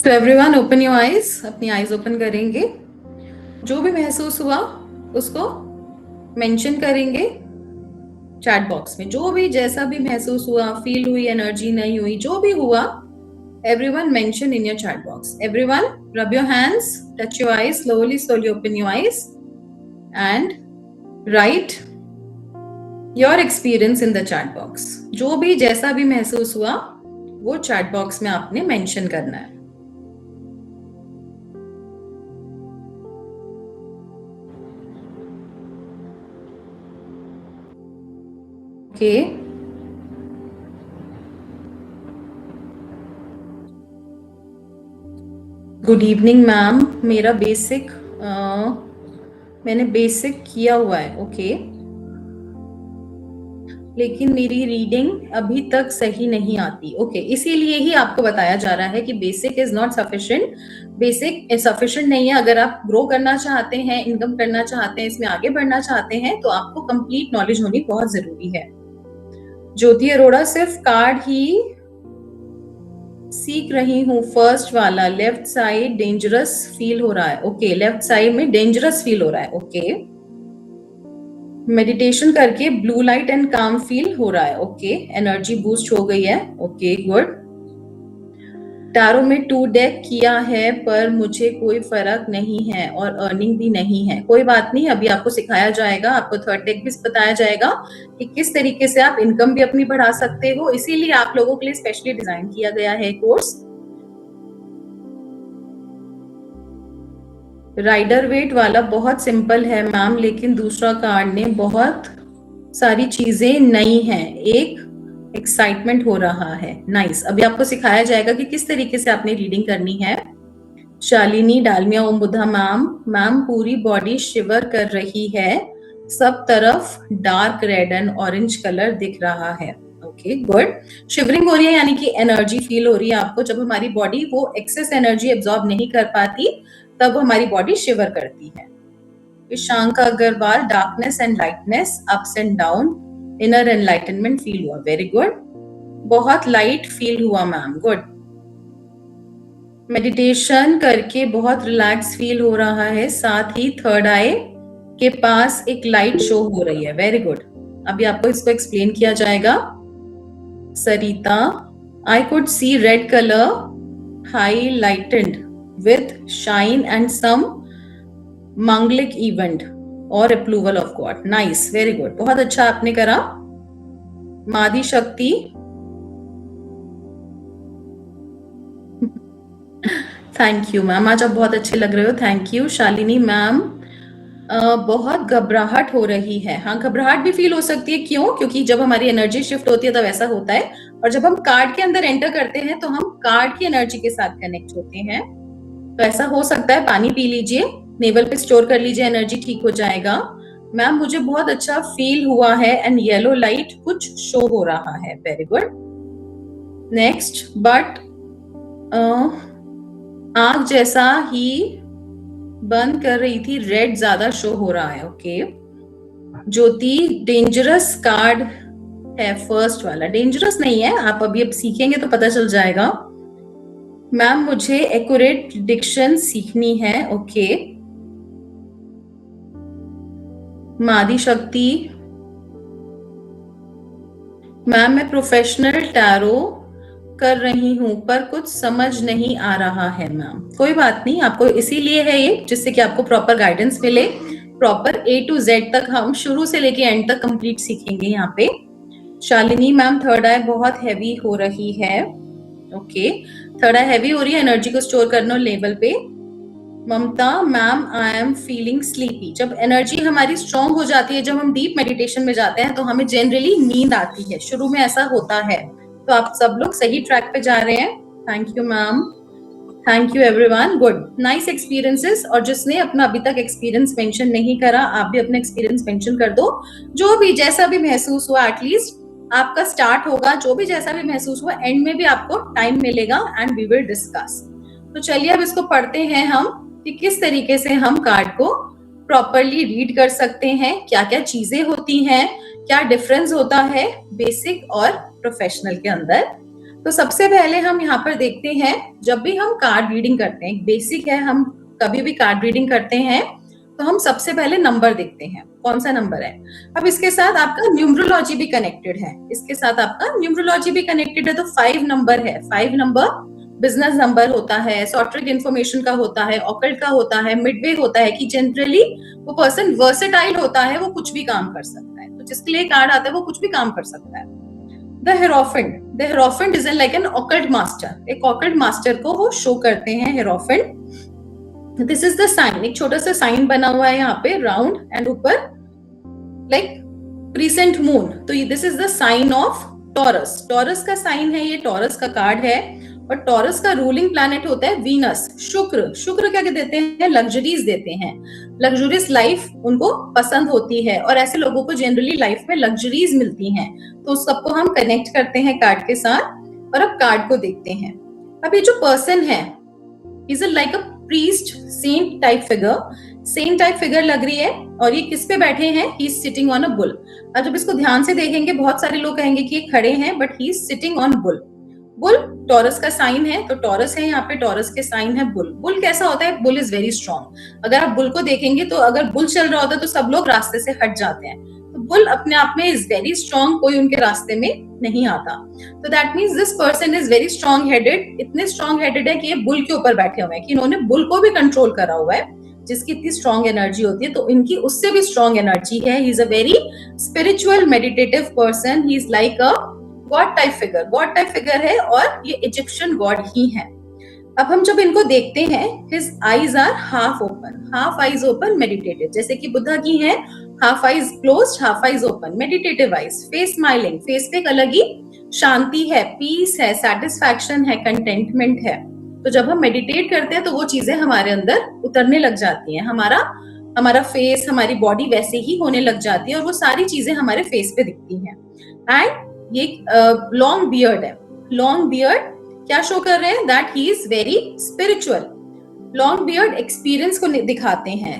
तो एवरीवन ओपन योर आईज, अपनी आईज ओपन करेंगे। जो भी महसूस हुआ उसको मेंशन करेंगे चैट बॉक्स में। जो भी जैसा भी महसूस हुआ, फील हुई, एनर्जी नहीं हुई, जो भी हुआ, everyone mention in your chat box. Everyone rub your hands, touch your eyes, slowly open your eyes and write your experience in the chat box. जो भी जैसा भी महसूस हुआ वो chat box में आपने mention करना है। Okay. गुड इवनिंग मैम, मेरा बेसिक मैंने बेसिक किया हुआ है, ओके, लेकिन मेरी रीडिंग अभी तक सही नहीं आती, ओके, इसीलिए ही आपको बताया जा रहा है कि basic is not sufficient. Basic sufficient नहीं है। अगर आप ग्रो करना चाहते हैं, इनकम करना चाहते हैं, इसमें आगे बढ़ना चाहते हैं, तो आपको कंप्लीट नॉलेज होनी बहुत जरूरी है। ज्योति अरोड़ा, सिर्फ कार्ड ही सीख रही हूँ। फर्स्ट वाला लेफ्ट साइड डेंजरस फील हो रहा है, ओके, लेफ्ट साइड में डेंजरस फील हो रहा है, ओके। मेडिटेशन करके ब्लू लाइट एंड काम फील हो रहा है, ओके, एनर्जी बूस्ट हो गई है, ओके, गुड। टैरो में 2 डेक किया है पर मुझे कोई फर्क नहीं है और अर्निंग भी नहीं है। कोई बात नहीं, अभी आपको सिखाया जाएगा, आपको 3rd डेक भी बताया जाएगा कि किस तरीके से आप इनकम भी अपनी बढ़ा सकते हो। इसीलिए आप लोगों के लिए स्पेशली डिजाइन किया गया है कोर्स। राइडर वेट वाला बहुत सिंपल है मैम, लेकिन दूसरा कार्ड ने बहुत सारी चीजें नई हैं, एक एक्साइटमेंट हो रहा है। नाइस, अभी आपको सिखाया जाएगा कि किस तरीके से आपने रीडिंग करनी है। शालिनी डालमिया ओम बुद्धा मैम पूरी बॉडी शिवर कर रही है, सब तरफ dark red and orange colour दिख रहा है, ओके, गुड। शिवरिंग हो रही है, यानी कि एनर्जी फील हो रही है आपको। जब हमारी बॉडी वो एक्सेस एनर्जी एब्जॉर्ब नहीं कर पाती तब हमारी बॉडी शिवर करती है। Ishanka Agarwal, darkness and lightness, ups and down, inner enlightenment feel हुआ, वेरी गुड। बहुत लाइट फील हुआ मैम, गुड। मेडिटेशन करके बहुत रिलैक्स फील हो रहा है, साथ ही 3rd आई के पास एक लाइट शो हो रही है, वेरी गुड। अभी आपको इसको एक्सप्लेन किया जाएगा। Sarita, I could see red colour highlighted with shine and some mangalik event और approval of god, nice, very good, बहुत अच्छा आपने करा। मादी शक्ति, थैंक यू मैम, आज आप बहुत अच्छे लग रहे हो, थैंक यू। शालिनी मैम, बहुत घबराहट हो रही है। हाँ, घबराहट भी फील हो सकती है, क्यों? क्योंकि जब हमारी एनर्जी शिफ्ट होती है तब ऐसा होता है, और जब हम कार्ड के अंदर एंटर करते हैं तो हम कार्ड की एनर्जी के साथ कनेक्ट होते हैं, तो ऐसा हो सकता है। पानी पी लीजिए, नेवल पे स्टोर कर लीजिए, एनर्जी ठीक हो जाएगा। मैम मुझे बहुत अच्छा फील हुआ है एंड येलो लाइट कुछ शो हो रहा है, वेरी गुड। नेक्स्ट, बट आंख जैसा ही बंद कर रही थी, रेड ज्यादा शो हो रहा है, ओके। ज्योति, डेंजरस कार्ड है फर्स्ट वाला, डेंजरस नहीं है, आप अभी अब सीखेंगे तो पता चल जाएगा। मैम मुझे एक्यूरेट डिक्शन सीखनी है, ओके। मादी शक्ति, मैम मैं प्रोफेशनल टैरो कर रही हूं पर कुछ समझ नहीं आ रहा है मैम। कोई बात नहीं, आपको इसीलिए है ये, जिससे कि आपको प्रॉपर गाइडेंस मिले। प्रॉपर A to Z तक हम शुरू से लेके एंड तक कंप्लीट सीखेंगे यहाँ पे। शालिनी मैम, 3rd आई बहुत हैवी हो रही है, ओके, 3rd आई हैवी हो रही है, एनर्जी को स्टोर करना लेवल पे। Mamta ma'am, I am feeling sleepy. जब एनर्जी हमारी स्ट्रॉन्ग हो जाती है, जब हम डीप मेडिटेशन में जाते हैं तो हमें जनरली नींद आती है, शुरू में ऐसा होता है। तो आप सब लोग सही ट्रैक पे जा रहे हैं, thank you ma'am, thank you everyone, good, nice experiences. और जिसने अपना अभी तक एक्सपीरियंस मेंशन नहीं करा, आप भी अपना एक्सपीरियंस मेंशन कर दो। जो भी जैसा भी महसूस हुआ, एटलीस्ट आपका स्टार्ट होगा, जो भी जैसा भी महसूस हुआ, एंड में भी आपको टाइम मिलेगा एंड वी विल डिस्कस। तो चलिए अब इसको पढ़ते हैं हम कि किस तरीके से हम कार्ड को प्रॉपरली रीड कर सकते हैं, क्या क्या चीजें होती हैं, क्या डिफरेंस होता है बेसिक और प्रोफेशनल के अंदर। तो सबसे पहले हम यहाँ पर देखते हैं, जब भी हम कार्ड रीडिंग करते हैं, बेसिक है, हम कभी भी कार्ड रीडिंग करते हैं तो हम सबसे पहले नंबर देखते हैं, कौन सा नंबर है। अब इसके साथ आपका न्यूमरोलॉजी भी कनेक्टेड है, इसके साथ आपका न्यूमरोलॉजी भी कनेक्टेड है। तो 5 नंबर है, 5 नंबर बिजनेस नंबर होता है, एसोटेरिक इंफॉर्मेशन का होता है, ऑकल्ट का होता है, मिडवे होता है, कि जनरली वो पर्सन वर्सेटाइल होता है, वो कुछ भी काम कर सकता है। तो जिसके लिए कार्ड आता है वो कुछ भी काम कर सकता है। The hierophant is like an occult master, एक ऑकल्ट मास्टर को वो शो करते हैं hierophant. This is the sign, एक छोटा सा साइन बना हुआ है यहाँ पे राउंड एंड ऊपर लाइक क्रिसेंट मून। तो this is the sign of Taurus, Taurus का साइन है ये, टॉरस का कार्ड है। और टॉरस का रूलिंग प्लैनेट होता है वीनस, शुक्र क्या देते हैं, लग्जरीज देते हैं, लग्जरियस लाइफ उनको पसंद होती है और ऐसे लोगों को जनरली लाइफ में लग्जरीज मिलती हैं। तो उस सबको हम कनेक्ट करते हैं कार्ड के साथ। और अब कार्ड को देखते हैं। अब ये जो पर्सन है, is like a priest saint type figure, saint type figure लग रही है। और ये किस पे बैठे हैं, he is sitting on a bull. और जब इसको ध्यान से देखेंगे बहुत सारे लोग कहेंगे कि ये खड़े हैं, but he is sitting on bull. Bull taurus का साइन है, तो टॉरस है यहाँ पे, टॉरस के साइन है बुल। बुल कैसा होता है, बुल इज वेरी स्ट्रॉन्ग। अगर आप बुल को देखेंगे तो अगर बुल चल रहा होता है तो सब लोग रास्ते से हट जाते हैं। तो बुल अपने आप में इज वेरी स्ट्रॉन्ग, कोई उनके रास्ते में नहीं आता। तो that means this person is very strong headed, इतने स्ट्रॉन्ग हेडेड है कि ये बुल के ऊपर बैठे हुए हैं, कि इन्होंने बुल को भी कंट्रोल करा हुआ है, जिसकी इतनी स्ट्रॉन्ग एनर्जी होती है। तो इनकी उससे भी स्ट्रॉन्ग एनर्जी है। He is a very spiritual meditative person, he is like a God type figure है और ये इजिप्शियन गॉड ही है। अब हम जब इनको देखते हैं, his eyes are half eyes open meditative, जैसे कि बुद्धा की है, half eyes closed, half eyes open, meditative eyes, face smiling, face पे एक अलग ही शांति है, पीस है, सेटिस्फैक्शन है, कंटेंटमेंट है। तो जब हम मेडिटेट करते हैं तो वो चीजें हमारे अंदर उतरने लग जाती हैं, हमारा फेस, हमारी बॉडी वैसे ही होने लग जाती है और वो सारी चीजें हमारे फेस पे दिखती हैं। एंड ये लॉन्ग बियर्ड है, लॉन्ग बियर्ड क्या शो कर रहे हैं, that he is very spiritual. Long beard experience को दिखाते हैं,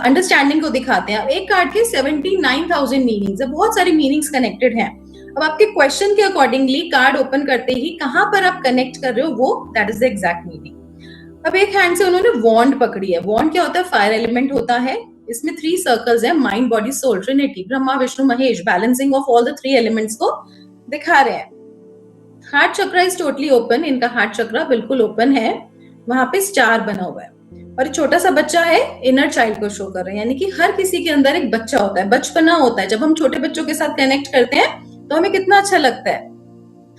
अंडरस्टैंडिंग को दिखाते हैं। अब एक कार्ड के 79,000 मीनिंग्स है, बहुत सारी मीनिंग्स कनेक्टेड हैं। अब आपके क्वेश्चन के अकॉर्डिंगली कार्ड ओपन करते ही कहां पर आप कनेक्ट कर रहे हो, वो that is the exact meaning. अब एक हैंड से उन्होंने वॉन्ड पकड़ी है। वॉन्ड क्या होता है, फायर एलिमेंट होता है। इसमें 3 सर्कल्स है, mind body soul trinity, Brahma Vishnu Mahesh, balancing of all the 3 elements को दिखा रहे हैं। Heart chakra is totally open, इनका हार्ट चक्रा बिल्कुल ओपन है, वहां पे स्टार बना हुआ है। और छोटा सा बच्चा है, इनर चाइल्ड को शो कर रहे हैं, यानी कि हर किसी के अंदर एक बच्चा होता है, बचपना होता है। जब हम छोटे बच्चों के साथ कनेक्ट करते हैं तो हमें कितना अच्छा लगता है,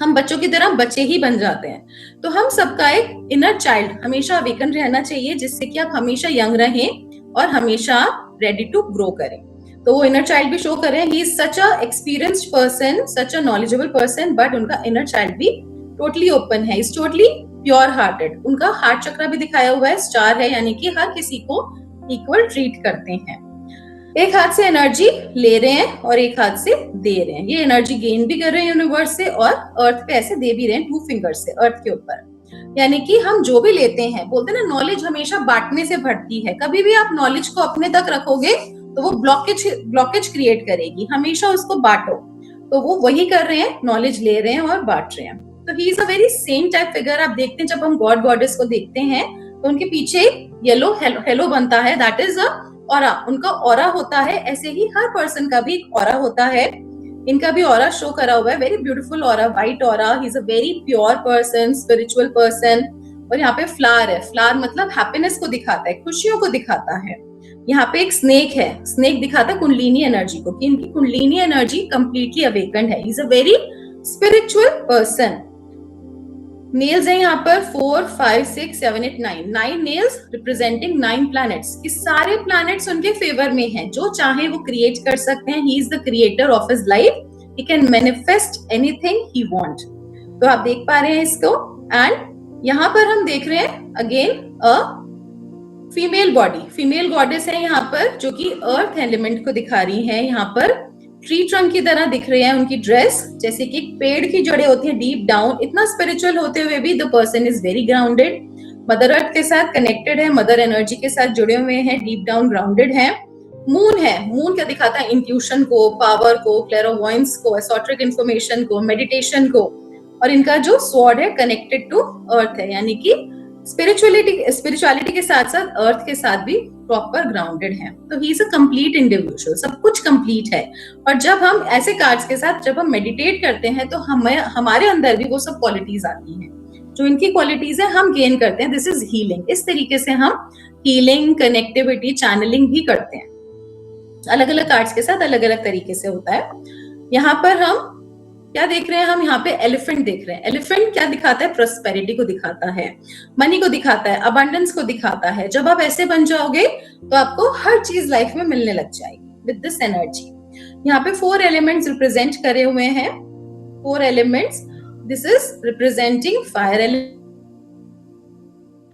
हम बच्चों की तरह बच्चे ही बन जाते हैं। तो हम सबका एक इनर चाइल्ड हमेशा अवेकन रहना चाहिए, जिससे कि आप हमेशा यंग रहें और हमेशा रेडी टू ग्रो करें। तो वो इनर चाइल्ड भी शो कर रहे हैं। He is such a experienced person, such a knowledgeable person, but उनका इनर चाइल्ड भी टोटली ओपन है, इज टोटली प्योर हार्टेड। उनका हार्ट चक्र भी दिखाया हुआ है, स्टार है, यानी कि हर किसी को इक्वल ट्रीट करते हैं। एक हाथ से एनर्जी ले रहे हैं और एक हाथ से दे रहे हैं। ये एनर्जी गेन भी कर रहे हैं यूनिवर्स से और अर्थ पे ऐसे दे भी रहे हैं 2 फिंगर से अर्थ के ऊपर। यानी कि हम जो भी लेते हैं, बोलते हैं ना नॉलेज हमेशा बांटने से बढ़ती है। कभी भी आप नॉलेज को अपने तक रखोगे तो वो ब्लॉकेज क्रिएट करेगी, हमेशा उसको बांटो। तो वो वही कर रहे हैं, नॉलेज ले रहे हैं और बांट रहे हैं। तो he is a very saint type figure. आप देखते हैं जब हम गॉड गॉडेस को देखते हैं तो उनके पीछे येलो हेलो बनता है, दैट इज अ ऑरा, उनका ऑरा होता है। ऐसे ही हर पर्सन का भी एक ऑरा होता है, इनका भी ऑरा शो करा हुआ है, very beautiful aura, white aura. He is a very pure person, spiritual person. और यहाँ पे फ्लावर है, फ्लावर मतलब हैप्पीनेस को दिखाता है, खुशियों को दिखाता है। यहाँ पे एक स्नेक है, स्नेक दिखाता है कुंडलिनी एनर्जी को, कि इनकी कुंडलिनी एनर्जी कंप्लीटली अवेकन्ड है। He is a very spiritual person. Nails है यहाँ पर 4, 5, 6, 7, 8, 9 नेल्स रिप्रेजेंटिंग 9 प्लैनेट्स। इस सारे प्लैनेट्स उनके फेवर में हैं, जो चाहे वो क्रिएट कर सकते हैं। He is the creator of his life, he can manifest anything he want. तो आप देख पा रहे हैं इसको। एंड यहाँ पर हम देख रहे हैं again a female body, female goddess है यहाँ पर, जो कि अर्थ एलिमेंट को दिखा रही है। यहाँ पर ट्री ट्रंक की तरह दिख रहे हैं उनकी ड्रेस, जैसे कि पेड़ की जड़ें होती हैं डीप डाउन। इतना स्पिरिचुअल होते हुए भी the person is very grounded, mother earth के साथ कनेक्टेड है, मदर एनर्जी के साथ जुड़े हुए हैं, डीप डाउन ग्राउंडेड है। मून है, मून क्या दिखाता है, इंट्यूशन को, पावर को, क्लैरोवॉयंस को, एसोटेरिक इंफॉर्मेशन को, मेडिटेशन को। और इनका जो स्वॉर्ड है कनेक्टेड टू अर्थ है, यानी कि स्पिरिचुअलिटी के साथ साथ अर्थ के साथ भी प्रॉपर ग्राउंडेड है। तो he is a complete individual, सब कुछ कंप्लीट है। और जब हम ऐसे कार्ड्स के साथ जब हम मेडिटेट करते हैं तो हमारे अंदर भी वो सब क्वालिटीज आती हैं, जो इनकी क्वालिटीज है हम गेन करते हैं। This is healing. इस तरीके से हम हीलिंग, कनेक्टिविटी, चैनलिंग भी करते हैं। अलग अलग कार्ड्स के साथ अलग अलग तरीके से होता है। यहाँ पर हम क्या देख रहे हैं, हम यहाँ पे एलिफेंट देख रहे हैं। एलिफेंट क्या दिखाता है, प्रोस्पेरिटी को दिखाता है, मनी को दिखाता है, अबंडेंस को दिखाता है। जब आप ऐसे बन जाओगे तो आपको हर चीज लाइफ में मिलने लग जाएगी विद दिस एनर्जी। यहाँ पे 4 एलिमेंट्स रिप्रेजेंट करे हुए हैं, 4 elements. This is representing fire element.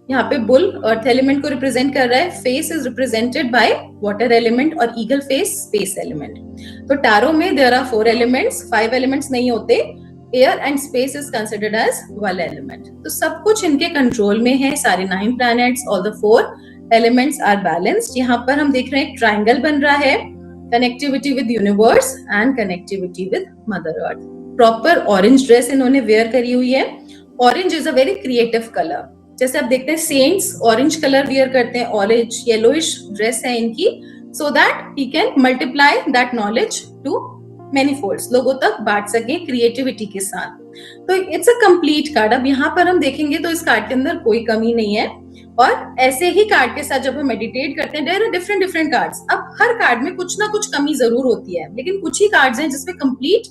यहाँ पे बुल अर्थ एलिमेंट को रिप्रेजेंट कर रहा है, face is represented by water element और ईगल फेस स्पेस एलिमेंट। तो टैरो में देयर आर 4 एलिमेंट्स, 5 एलिमेंट्स नहीं होते। Air and space is considered as 1 element. तो सब कुछ इनके कंट्रोल में है, सारे 9 planets, all the 4 elements are balanced. यहाँ पर हम देख रहे हैं एक ट्राइंगल बन रहा है, connectivity with universe and connectivity with mother earth. Proper orange dress इन्होंने वेयर करी हुई है। Orange is a very creative colour. जैसे आप देखते हैं सेंट्स ऑरेंज कलर वियर करते हैं, ऑरेंज येलोइश ड्रेस है इनकी, so that he can multiply that knowledge to many folds, लोगों तक बांट सके क्रिएटिविटी के साथ। तो इट्स अ कंप्लीट कार्ड। अब यहाँ पर हम देखेंगे तो इस कार्ड के अंदर कोई कमी नहीं है। और ऐसे ही कार्ड के साथ जब हम मेडिटेट करते हैं, देयर आर डिफरेंट कार्ड्स। अब हर कार्ड में कुछ ना कुछ कमी जरूर होती है, लेकिन कुछ ही कार्ड्स हैं जिसमें कंप्लीट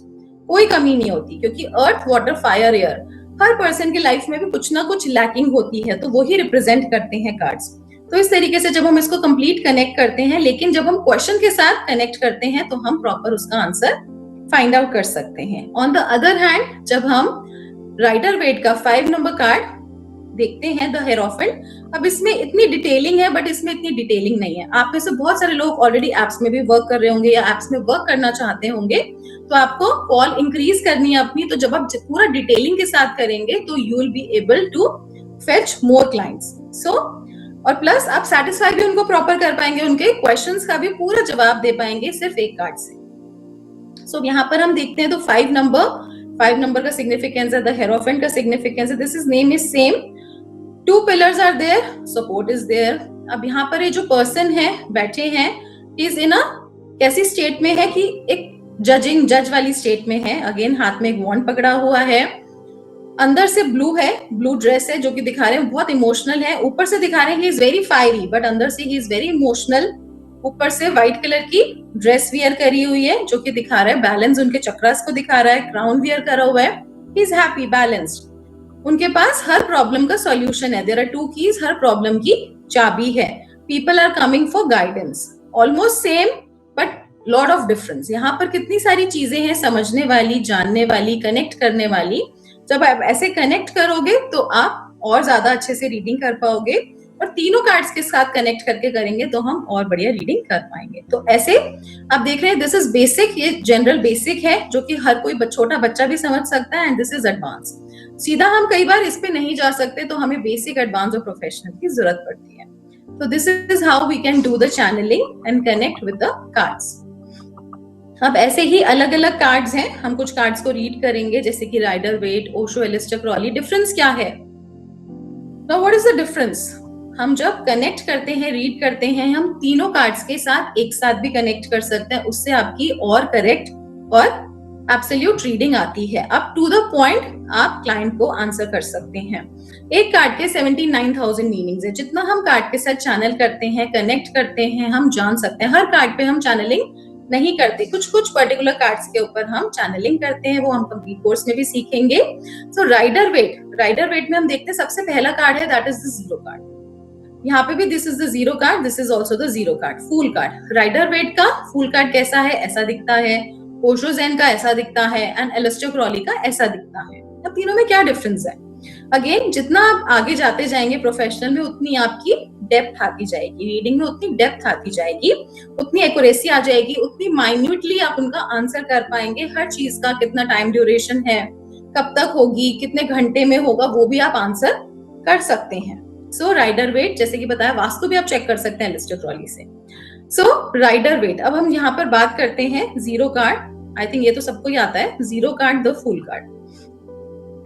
कोई कमी नहीं होती, क्योंकि अर्थ, वाटर, फायर, एयर, हर पर्सन की लाइफ में भी कुछ ना कुछ लैकिंग होती है, तो वो ही रिप्रेजेंट करते हैं कार्ड्स। तो इस तरीके से जब हम इसको कंप्लीट कनेक्ट करते हैं, लेकिन जब हम क्वेश्चन के साथ कनेक्ट करते हैं तो हम प्रॉपर उसका आंसर फाइंड आउट कर सकते हैं। ऑन द अदर हैंड, जब हम राइडर वेट का 5 नंबर कार्ड देखते हैं, द हेरोफेंट, अब इसमें इतनी डिटेलिंग है बट इसमें इतनी डिटेलिंग नहीं है। आप में से बहुत सारे लोग ऑलरेडी एप्स में भी वर्क कर रहे होंगे या एप्स में वर्क करना चाहते होंगे, तो आपको कॉल इंक्रीज करनी है अपनी। तो जब आप पूरा डिटेलिंग के साथ करेंगे तो you will be able to fetch more clients. So और प्लस आप सेटिस्फाई भी उनको प्रॉपर कर पाएंगे, उनके क्वेश्चंस का भी पूरा जवाब दे पाएंगे सिर्फ एक कार्ड से। सो यहाँ पर हम देखते हैं तो 5 नंबर का सिग्निफिकेंस है, द हेरोफेंट का सिग्निफिकेंस है, this is name is same, 2 pillars are there, support is there. अब यहाँ पर ये जो पर्सन है बैठे हैं, इज इन अ कैसी स्टेट में है कि एक जज वाली स्टेट में है। अगेन हाथ में एक वॉन्ड पकड़ा हुआ है, अंदर से ब्लू है, ब्लू ड्रेस है जो कि दिखा रहे हैं बहुत इमोशनल है। ऊपर से दिखा रहे हैं he is very fiery, but अंदर से ही इज वेरी इमोशनल। ऊपर से व्हाइट कलर की ड्रेस वियर करी हुई है जो कि दिखा रहा है बैलेंस, उनके चक्रास को दिखा रहा है। क्राउन वियर करा हुआ है, ही इज हैप्पी, बैलेंस्ड। उनके पास हर प्रॉब्लम का सॉल्यूशन है, देयर आर 2 कीज, हर प्रॉब्लम की चाबी है। People are coming for guidance, almost same but lot of difference. यहाँ पर कितनी सारी चीजें हैं समझने वाली, जानने वाली, कनेक्ट करने वाली। जब आप ऐसे कनेक्ट करोगे तो आप और ज्यादा अच्छे से रीडिंग कर पाओगे, और तीनों कार्ड्स के साथ कनेक्ट करके करेंगे तो हम और बढ़िया रीडिंग कर पाएंगे। तो ऐसे आप देख रहे हैं, दिस इज बेसिक, ये जनरल बेसिक है जो कि हर कोई छोटा बच्चा भी समझ सकता है, एंड दिस इज एडवांस। सीधा हम कई बार इस पे नहीं जा सकते, तो हमें बेसिक, एडवांस और प्रोफेशनल की जरूरत पड़ती है। तो this is how we can do the channelling and connect with the cards. अब ऐसे ही अलग अलग कार्ड्स हैं, हम कुछ कार्ड्स को रीड करेंगे, जैसे कि Rider Waite, Osho, Aleister Crowley. Difference क्या है? Now what is the difference? हम जब कनेक्ट करते हैं, रीड करते हैं, हम तीनों कार्ड्स के साथ एक साथ भी कनेक्ट कर सकते हैं, उससे आपकी और करेक्ट और एब्सोल्यूट रीडिंग आती है। अप टू द पॉइंट आप क्लाइंट को आंसर कर सकते हैं। एक कार्ड के 79,000 मीनिंग्स है। जितना हम कार्ड के साथ चैनल करते हैं, कनेक्ट करते हैं, हम जान सकते हैं। हर कार्ड पे हम चैनलिंग नहीं करते, कुछ कुछ पर्टिकुलर कार्ड्स के ऊपर हम चैनलिंग करते हैं, वो हम कंप्लीट कोर्स में भी सीखेंगे। सो राइडर वेट में हम देखते हैं सबसे पहला कार्ड है, that is the zero card. यहाँ पे भी this is the zero card, this is also the zero card. Fool card, Rider Waite का फूल कार्ड कैसा है? ऐसा दिखता है। ओशो ज़ेन का ऐसा दिखता है, एंड एलिस्टर क्रॉली का ऐसा दिखता है। अब तीनों में क्या डिफरेंस है? अगेन, जितना आप आगे जाते जाएंगे प्रोफेशनल में, उतनी आपकी डेप्थ आती जाएगी, रीडिंग में उतनी डेप्थ आती जाएगी, उतनी एक्यूरेसी आ जाएगी, उतनी माइन्यूटली आप उनका आंसर कर पाएंगे। हर चीज का कितना टाइम ड्यूरेशन है, कब तक होगी, कितने घंटे में होगा, वो भी आप आंसर कर सकते हैं। सो राइडर वेट, जैसे कि बताया, वास्तु भी आप चेक कर सकते हैं एलिस्टर क्रॉली से। सो राइडर वेट। अब हम यहाँ पर बात करते हैं जीरो कार्ड। आई थिंक ये तो सबको ही आता है, zero card, the fool card.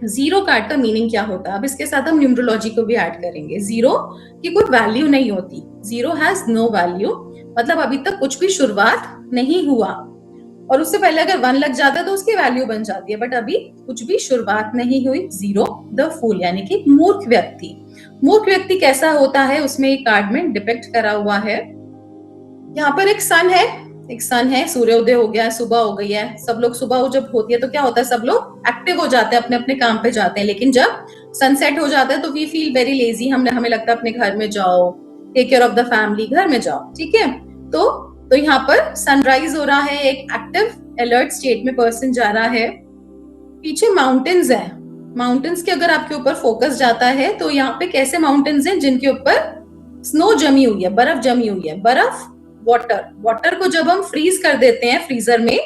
Zero card का मीनिंग क्या होता है? अब इसके साथ हम न्यूमरोलॉजी को भी ऐड करेंगे। जीरो की कोई वैल्यू नहीं होती, जीरो हैज नो वैल्यू, मतलब अभी तक कुछ भी शुरुआत नहीं हुआ, और उससे पहले अगर 1 लग जाता है तो उसकी वैल्यू बन जाती है, बट अभी कुछ भी शुरुआत नहीं हुई। जीरो, द फूल, यानी कि मूर्ख व्यक्ति। मूर्ख व्यक्ति कैसा होता है उसमें एक कार्ड में डिपिक्ट करा हुआ है। यहाँ पर एक सन है, सूर्योदय हो गया, सुबह हो गई है, सब लोग सुबह जब होती है तो क्या होता है, सब लोग एक्टिव हो जाते हैं, अपने अपने काम पे जाते हैं, लेकिन जब सनसेट हो जाता है तो वी फील वेरी लेजी, हमें लगता है अपने घर में जाओ, take care of the family, घर में जाओ, ठीक है। तो यहाँ पर सनराइज हो रहा है, एक एक्टिव अलर्ट स्टेट में पर्सन जा रहा है। पीछे माउंटेन्स है, माउंटेन्स के अगर आपके ऊपर फोकस जाता है तो यहाँ पे कैसे माउंटेन्स हैं जिनके ऊपर स्नो जमी हुई है, बर्फ जमी हुई है। बर्फ, वाटर को जब हम फ्रीज कर देते हैं फ्रीजर में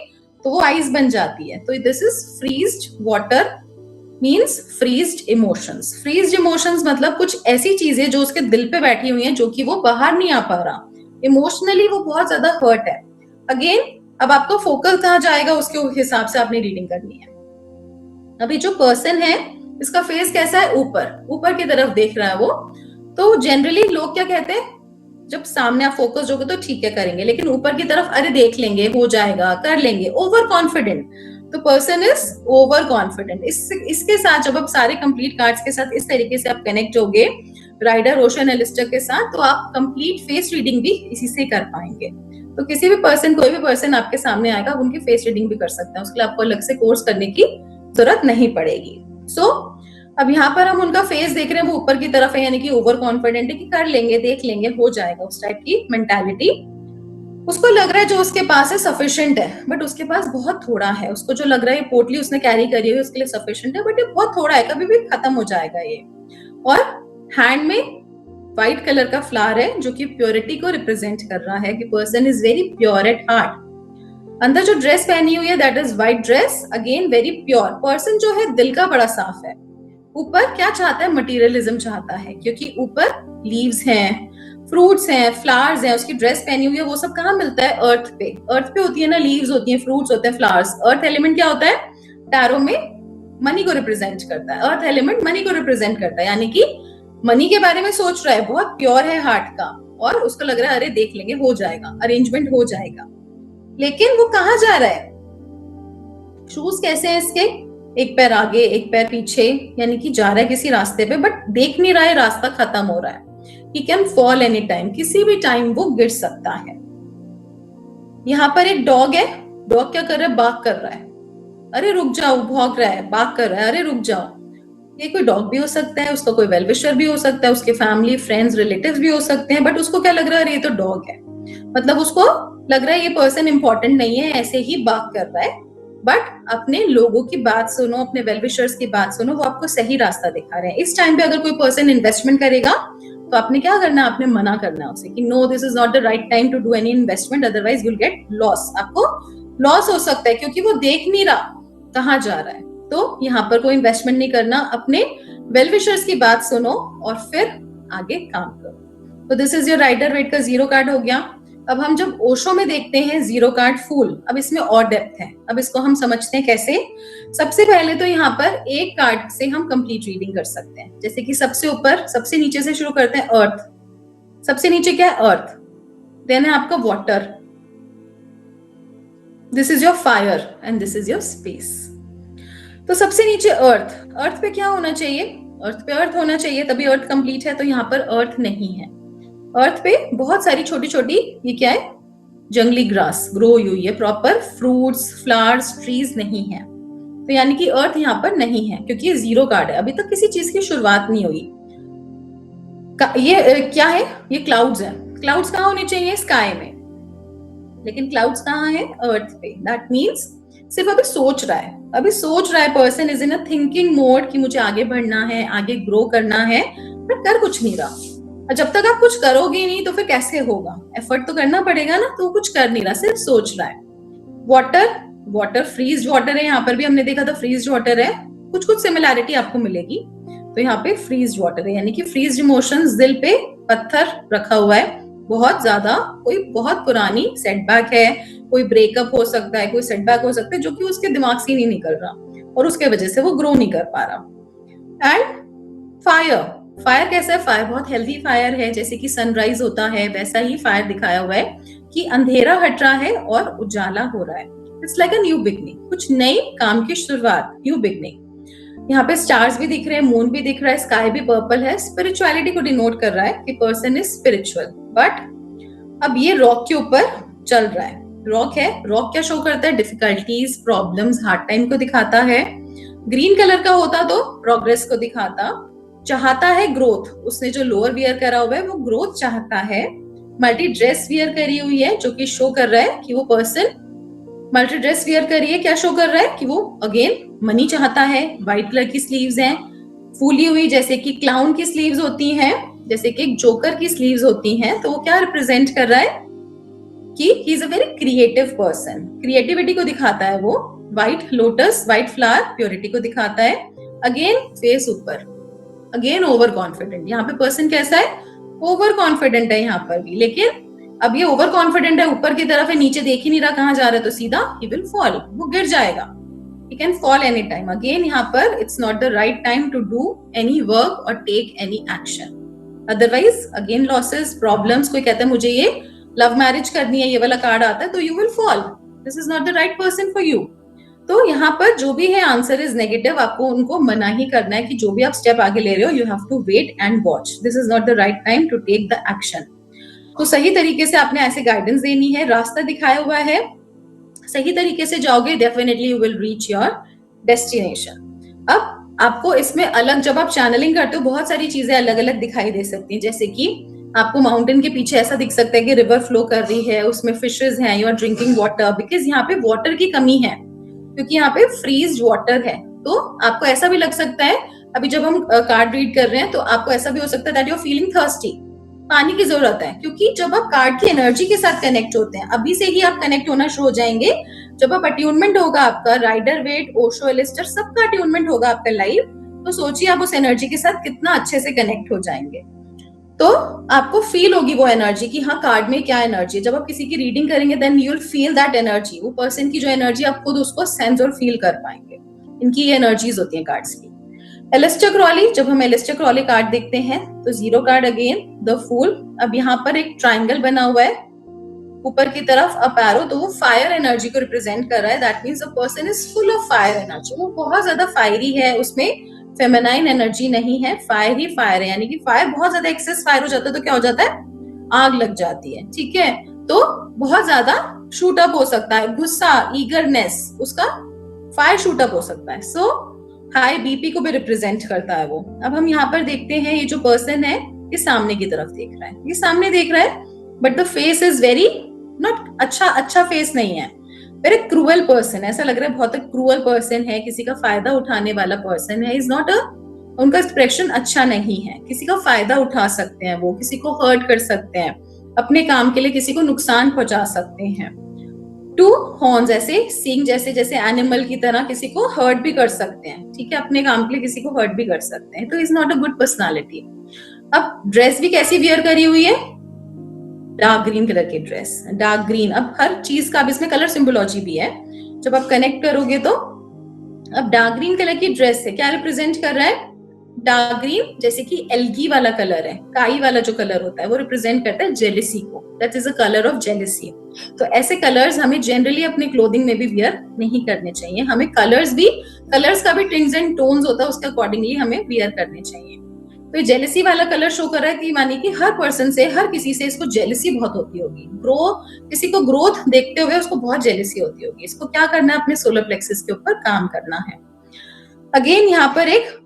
तो वो आइस बन जाती है। तो this is freezed water, means freezed emotions. Freezed emotions मतलब कुछ ऐसी चीजें जो उसके दिल पे बैठी हुई हैं, जो कि वो बाहर नहीं आ पा रहा, इमोशनली वो बहुत ज्यादा हर्ट है। अगेन, अब आपका फोकस कहाँ जाएगा उसके हिसाब से आपने रीडिंग करनी है। अभी जो पर्सन है इसका फेस कैसा है, ऊपर की तरफ देख रहा है वो। तो जनरली लोग क्या कहते हैं, जब सामने आप फोकस होगे तो ठीक है करेंगे, लेकिन ऊपर की तरफ अरे देख लेंगे, हो जाएगा, कर लेंगे, ओवर कॉन्फिडेंट। तो पर्सन इज ओवर कॉन्फिडेंट। इसके साथ जब आप सारे कंप्लीट कार्ड्स के साथ इस तरीके से आप कनेक्ट होगे राइडर, ओशन, एलिस्टर के साथ, तो आप कंप्लीट फेस रीडिंग भी इसी से कर पाएंगे। तो किसी भी पर्सन, कोई भी पर्सन आपके सामने आएगा, उनकी फेस रीडिंग भी कर सकते हैं, उसके लिए आपको अलग से कोर्स करने की जरूरत नहीं पड़ेगी। अब यहाँ पर हम उनका फेस देख रहे हैं, वो ऊपर की तरफ है, यानी कि ओवर कॉन्फिडेंट है कि कर लेंगे, देख लेंगे, हो जाएगा, उस टाइप की मेंटालिटी। उसको लग रहा है जो उसके पास है सफिशिएंट है, बट उसके पास बहुत थोड़ा है। उसको जो लग रहा है पोटली उसने कैरी करी हुई उसके लिए सफिशिएंट है, बट ये बहुत थोड़ा है, कभी भी खत्म हो जाएगा ये। और हैंड में व्हाइट कलर का फ्लावर है जो कि प्योरिटी को रिप्रेजेंट कर रहा है कि person is very pure at heart. अंदर जो ड्रेस पहनी हुई है that is white dress, again very pure. Person जो है दिल का बड़ा साफ है। ऊपर क्या चाहता है, मटेरियलिज्म चाहता है, क्योंकि ऊपर लीव्स हैं, फ्रूट्स हैं, फ्लावर्स हैं, उसकी ड्रेस पहनी हुई है, वो सब कहाँ मिलता है, अर्थ पे। अर्थ पे होती है ना, लीव्स होती हैं, फ्रूट्स होते हैं, फ्लावर्स। अर्थ एलिमेंट क्या होता है, टैरो में मनी को रिप्रेजेंट करता है। अर्थ एलिमेंट मनी को रिप्रेजेंट करता है, यानी कि मनी के बारे में सोच रहा है, बहुत प्योर है हार्ट का, और उसको लग रहा है अरे देख लेंगे, हो जाएगा, अरेंजमेंट हो जाएगा। लेकिन वो कहाँ जा रहा है, शूज कैसे हैं इसके, एक पैर आगे एक पैर पीछे, यानी कि जा रहा है किसी रास्ते पे, बट देख नहीं रहा है रास्ता खत्म हो रहा है। He can fall any time, किसी भी टाइम वो गिर सकता है। यहाँ पर एक डॉग है, डॉग क्या कर रहा है, बार्क कर रहा है, अरे रुक जाओ, भौंक रहा है, बार्क कर रहा है, अरे रुक जाओ। ये कोई डॉग भी हो सकता है, उसका कोई वेलविशर भी हो सकता है, उसके फैमिली, फ्रेंड्स, रिलेटिव्स भी हो सकते हैं, बट उसको क्या लग रहा है, अरे ये तो डॉग है, मतलब उसको लग रहा है ये पर्सन इंपॉर्टेंट नहीं है, ऐसे ही बार्क कर रहा है। बट अपने लोगों की बात सुनो, अपने वेलविशर्स की बात सुनो, वो आपको सही रास्ता दिखा रहे हैं। इस टाइम पे अगर कोई पर्सन इन्वेस्टमेंट करेगा तो आपने क्या करना है, आपने मना करना है उसे कि no, this is not the right time to do any investment, otherwise you will get loss. आपको लॉस हो सकता है क्योंकि वो देख नहीं रहा कहाँ जा रहा है। तो यहाँ पर कोई इन्वेस्टमेंट नहीं करना, अपने वेलविशर्स की बात सुनो और फिर आगे काम करो। तो this is your Rider Waite का जीरो कार्ड हो गया। अब हम जब ओशो में देखते हैं जीरो कार्ड फूल, अब इसमें और डेप्थ है, अब इसको हम समझते हैं कैसे। सबसे पहले तो यहाँ पर एक कार्ड से हम कंप्लीट रीडिंग कर सकते हैं, जैसे कि सबसे ऊपर, सबसे नीचे से शुरू करते हैं, अर्थ। सबसे नीचे क्या है, अर्थ। देन है आपका water, this is your fire and this is your space. तो सबसे नीचे अर्थ, अर्थ पे क्या होना चाहिए, अर्थ पे अर्थ होना चाहिए, तभी अर्थ कंप्लीट है। तो यहाँ पर अर्थ नहीं है, अर्थ पे बहुत सारी छोटी छोटी, ये क्या है, जंगली ग्रास ग्रो हुई है, प्रॉपर फ्रूट्स, फ्लावर्स, ट्रीज नहीं है। तो यानी कि अर्थ यहाँ पर नहीं है क्योंकि ये जीरो कार्ड है, अभी तक किसी चीज की शुरुआत नहीं हुई। ये क्या है, ये क्लाउड्स है। क्लाउड्स कहाँ होने चाहिए, स्काई में, लेकिन क्लाउड्स कहाँ है, अर्थ पे। दैट मीन्स सिर्फ अभी सोच रहा है, अभी सोच रहा है, person is in a thinking mode कि मुझे आगे बढ़ना है, आगे ग्रो करना है, बट कर कुछ नहीं रहा। जब तक आप कुछ करोगे नहीं तो फिर कैसे होगा, एफर्ट तो करना पड़ेगा ना, तो कुछ कर नहीं रहा, सिर्फ सोच रहा है। वाटर, वाटर फ्रीज्ड वाटर है, यहाँ पर भी हमने देखा था फ्रीज्ड वाटर है, कुछ कुछ सिमिलैरिटी आपको मिलेगी। तो यहाँ पे फ्रीज्ड वाटर है, यानी कि फ्रीज्ड इमोशंस, दिल पे पत्थर रखा हुआ है बहुत ज्यादा, कोई बहुत पुरानी सेटबैक है, कोई ब्रेकअप हो सकता है, कोई सेटबैक हो सकता है जो कि उसके दिमाग से नहीं निकल रहा। और उसके वजह से वो ग्रो नहीं कर पा रहा। एंड फायर कैसा है? फायर बहुत हेल्दी फायर है, जैसे कि सनराइज होता है वैसा ही फायर दिखाया हुआ है कि अंधेरा हट रहा है और उजाला हो रहा है। It's like a new beginning, कुछ नई काम की शुरुआत, न्यू बिगनिंग। यहाँ पे स्टार्स भी दिख रहे हैं, मून भी दिख रहा है, स्काई भी पर्पल है, स्पिरिचुअलिटी को डिनोट कर रहा है कि पर्सन इज स्पिरिचुअल। बट अब ये रॉक के ऊपर चल रहा है, रॉक है, रॉक क्या शो करता है? डिफिकल्टीज, प्रॉब्लम्स, हार्ड टाइम को दिखाता है। ग्रीन कलर का होता तो प्रोग्रेस को दिखाता, चाहता है ग्रोथ, उसने जो लोअर वियर करा हुआ है वो ग्रोथ चाहता है। मल्टी ड्रेस वियर करी हुई है जो कि शो कर रहा है कि वो पर्सन मल्टी ड्रेस वियर करी है, क्या शो कर रहा है कि वो अगेन मनी चाहता है। व्हाइट कलर की स्लीव्स हैं, फूली हुई, जैसे कि क्लाउन की स्लीव्स होती हैं, जैसे कि एक जोकर की स्लीव्स होती हैं। तो वो क्या रिप्रेजेंट कर रहा है कि ही is a very creative person, creativity को दिखाता है वो। White lotus, white flower purity को दिखाता है। अगेन फेस ऊपर, अगेन ओवर कॉन्फिडेंट। यहाँ पे पर्सन कैसा है? ओवर कॉन्फिडेंट है यहाँ पर भी, लेकिन अब ये ओवर कॉन्फिडेंट है, ऊपर की तरफ है, नीचे देख ही नहीं रहा कहाँ जा रहा है, तो सीधा ही विल फॉल, वो गिर जाएगा। He can fall any time. Again यहाँ पर it's not the right time to do any work or take any action. Otherwise again losses, problems, कोई कहता है मुझे ये लव मैरिज करनी है, ये वाला कार्ड आता है, तो you will fall. This is not the right person for you. तो यहाँ पर जो भी है आंसर इज नेगेटिव, आपको उनको मना ही करना है कि जो भी आप स्टेप आगे ले रहे हो, you have to wait and watch, this is not the right time to take the action. तो सही तरीके से आपने ऐसे गाइडेंस देनी है, रास्ता दिखाया हुआ है, सही तरीके से जाओगे, definitely you will reach your destination. अब आपको इसमें अलग, जब आप चैनलिंग करते हो बहुत सारी चीजें अलग अलग दिखाई दे सकती हैं, जैसे कि आपको माउंटेन के पीछे ऐसा दिख सकता है कि रिवर फ्लो कर रही है, उसमें फिशेस हैं, you are drinking water, because यहाँ पे वाटर की कमी है, क्योंकि यहाँ पे फ्रीज वाटर है। तो आपको ऐसा भी लग सकता है, अभी जब हम कार्ड रीड कर रहे हैं तो आपको ऐसा भी हो सकता है that you are feeling thirsty, पानी की जरूरत है, क्योंकि जब आप कार्ड की एनर्जी के साथ कनेक्ट होते हैं, अभी से ही आप कनेक्ट होना शुरू हो जाएंगे। जब आप अट्यूनमेंट होगा आपका, राइडर वेट, ओशो, एलिस्टर, सबका अट्यूनमेंट होगा आपका लाइव, तो सोचिए आप उस एनर्जी के साथ कितना अच्छे से कनेक्ट हो जाएंगे। तो आपको फील होगी वो एनर्जी कि हाँ कार्ड में क्या एनर्जी है। जब आप किसी की रीडिंग करेंगे then you will feel that energy, वो पर्सन की जो एनर्जी आप खुद उसको सेंस और फील कर पाएंगे। इनकी ये एनर्जीज होती हैं कार्ड्स की। एलिस्टर क्रॉली, जब हम एलिस्टर क्रॉली कार्ड देखते हैं तो zero card, again the fool. अब यहाँ पर एक ट्राइंगल बना हुआ है ऊपर की तरफ, अप एरो, तो वो फायर एनर्जी को रिप्रेजेंट कर रहा है। That means the person is full of fire energy, वो बहुत ज्यादा फायरी है, उसमें फेमिनाइन एनर्जी नहीं है, फायर ही फायर है। यानी कि फायर बहुत ज्यादा एक्सेस फायर हो जाता है तो क्या हो जाता है? आग लग जाती है, ठीक है। तो बहुत ज्यादा शूट अप हो सकता है, गुस्सा, ईगरनेस, उसका फायर शूट अप हो सकता है। सो हाई बीपी को भी रिप्रेजेंट करता है वो। अब हम यहाँ पर देखते हैं, ये जो पर्सन है ये सामने की तरफ देख रहा है, ये सामने देख रहा है, but the face is very not अच्छा फेस नहीं है, वेरी क्रूअल पर्सन, ऐसा लग रहा है बहुत क्रूअल पर्सन है, किसी का फायदा उठाने वाला पर्सन है। इज नॉट अ, उनका एक्सप्रेशन अच्छा नहीं है, किसी का फायदा उठा सकते हैं वो, किसी को हर्ट कर सकते हैं, अपने काम के लिए किसी को नुकसान पहुंचा सकते हैं। टू हॉर्न्स, ऐसे सींग जैसे जैसे एनिमल की तरह किसी को हर्ट भी कर सकते हैं, ठीक है, अपने काम के लिए किसी को हर्ट भी कर सकते हैं। तो is not a good personality. अब ड्रेस भी कैसी वियर करी हुई है? डार्क ग्रीन कलर की ड्रेस, डार्क ग्रीन। अब हर चीज का अब इसमें कलर सिंबोलॉजी भी है, जब आप कनेक्ट करोगे तो। अब डार्क ग्रीन कलर की ड्रेस है, क्या रिप्रेजेंट कर रहा है? डार्क ग्रीन जैसे कि एल्गी वाला कलर है, काई वाला जो कलर होता है वो रिप्रेजेंट करता है जेलिसी को, that is a colour of jealousy. तो ऐसे कलर्स हमें जनरली अपने क्लोथिंग में भी वियर नहीं करने चाहिए, हमें कलर्स का भी टिंट्स एंड टोन्स होता है, उसके अकॉर्डिंगली हमें वियर करने चाहिए। तो ये जेलिसी वाला कलर शो कर रहा है कि मानी कि हर पर्सन से, हर किसी से इसको जेलिसी बहुत होती होगी, किसी को ग्रोथ देखते हुए उसको बहुत जेलिसी होती होगी। इसको क्या करना है? अपने सोलर प्लेक्सस के ऊपर काम करना है। अगेन यहाँ पर एक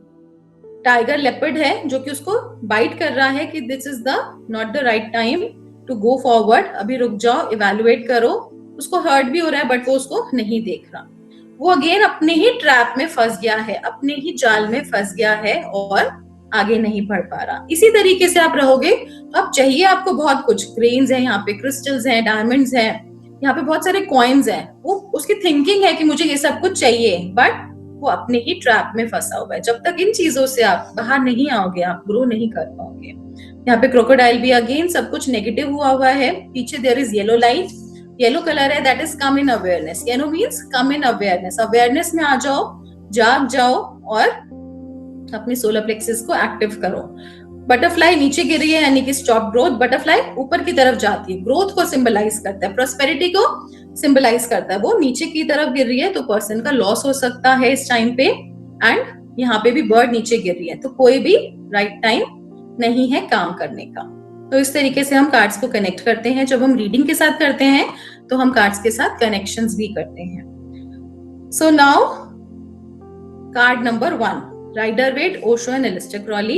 टाइगर लेपर्ड है जो कि उसको बाइट कर रहा है कि this is the not the right time to go forward, अभी रुक जाओ, इवैल्यूएट करो। उसको हर्ट भी हो रहा है बट वो उसको नहीं देख रहा, वो अगेन अपने ही ट्रैप में फंस गया है, अपने ही जाल में फंस गया है और आगे नहीं बढ़ पा रहा। इसी तरीके से आप रहोगे तो अब चाहिए आपको बहुत कुछ, ग्रेन्स है, यहाँ पे क्रिस्टल्स हैं, डायमंड्स हैं, यहाँ पे बहुत सारे कॉइन्स हैं, वो उसकी थिंकिंग है कि मुझे ये सब कुछ चाहिए, बट वो अपने ही ट्रैप में फंसा हुआ है। जब तक इन चीजों से आप बाहर नहीं आओगे आप ग्रो नहीं कर पाओगे। यहाँ पे क्रोकोडाइल भी, अगेन सब कुछ नेगेटिव हुआ है। पीछे there is yellow light, yellow colour है, that is come in awareness. Yellow means come in awareness, awareness में आ जाओ, जाग जाओ और अपने सोलर प्लेक्सस को एक्टिव करो। बटरफ्लाई नीचे गिर रही है यानी कि स्टॉप ग्रोथ, बटरफ्लाई ऊपर की तरफ जाती है, ग्रोथ को सिंबलाइज करता है, प्रोस्पेरिटी को सिंबलाइज करता है। वो नीचे की तरफ गिर रही है तो पर्सन का लॉस हो सकता है इस टाइम पे। एंड यहाँ पे भी बर्ड नीचे गिर रही है तो कोई भी राइट टाइम नहीं है काम करने का। तो इस तरीके से हम कार्ड्स को कनेक्ट करते हैं। जब हम रीडिंग के साथ करते हैं तो हम कार्ड्स के साथ कनेक्शंस भी करते हैं। So now card number 1, Rider Waite, Osho and Aleister Crowley.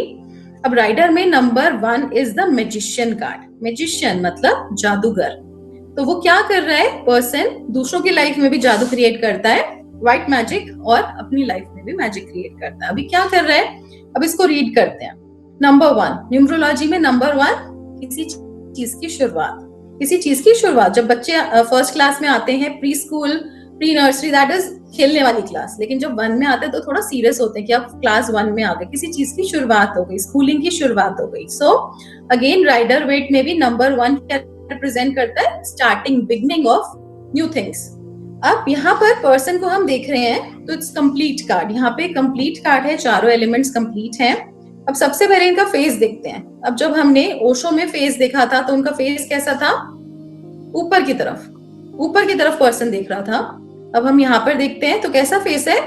अब राइडर में number 1 is the magician card. Magician मतलब जादूगर। तो वो क्या कर रहा है, पर्सन दूसरों की लाइफ में भी जादू क्रिएट करता है, व्हाइट मैजिक, और अपनी लाइफ में भी मैजिक क्रिएट करता है। अभी क्या कर रहा है, अब इसको रीड करते हैं। नंबर 1 न्यूमरोलॉजी में नंबर 1 किसी चीज की शुरुआत। किसी चीज की शुरुआत, जब बच्चे फर्स्ट क्लास में आते हैं, pre school, pre nursery, that is खेलने वाली क्लास, लेकिन जब 1 में आते हैं तो थोड़ा सीरियस होते हैं कि अब क्लास 1 में आ गए, किसी चीज की शुरुआत हो गई, स्कूलिंग की शुरुआत हो गई। सो अगेन राइडर वेट में भी नंबर 1 क्या रिप्रेजेंट करता है, starting, beginning of new things. अब यहाँ पर पर्सन को हम देख रहे हैं तो इट्स कंप्लीट कार्ड। यहाँ पे कंप्लीट कार्ड है, चारों एलिमेंट्स कंप्लीट हैं। अब सबसे पहले इनका फेस देखते हैं। अब जब हमने ओशो में फेस देखा था तो उनका फेस कैसा था, ऊपर की तरफ पर्सन देख रहा था। अब हम यहाँ पर देखते हैं तो कैसा फेस है,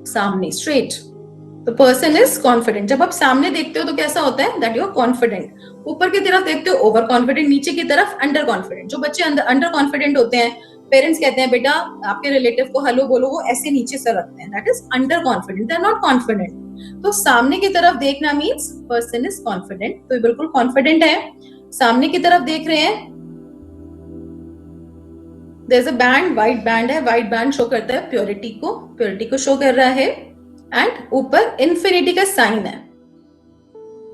सामने, स्ट्रेट। तो पर्सन इज कॉन्फिडेंट। जब आप सामने देखते हो तो कैसा होता है, दैट यू आर कॉन्फिडेंट। ऊपर की तरफ देखते हो, ओवर कॉन्फिडेंट। नीचे की तरफ अंडर कॉन्फिडेंट। जो बच्चे अंडर कॉन्फिडेंट होते हैं, पेरेंट्स कहते हैं बेटा आपके रिलेटिव को हेलो बोलो, वो ऐसे नीचे से रखते हैं, that is under confident, they are not confident. तो सामने की तरफ देखना मीन्स पर्सन इज कॉन्फिडेंट, तो ये बिल्कुल कॉन्फिडेंट है। सामने की तरफ देख रहे हैं, there is a band, white band है, व्हाइट बैंड शो करता है प्योरिटी को शो कर रहा है। एंड ऊपर इन्फिनिटी का साइन है।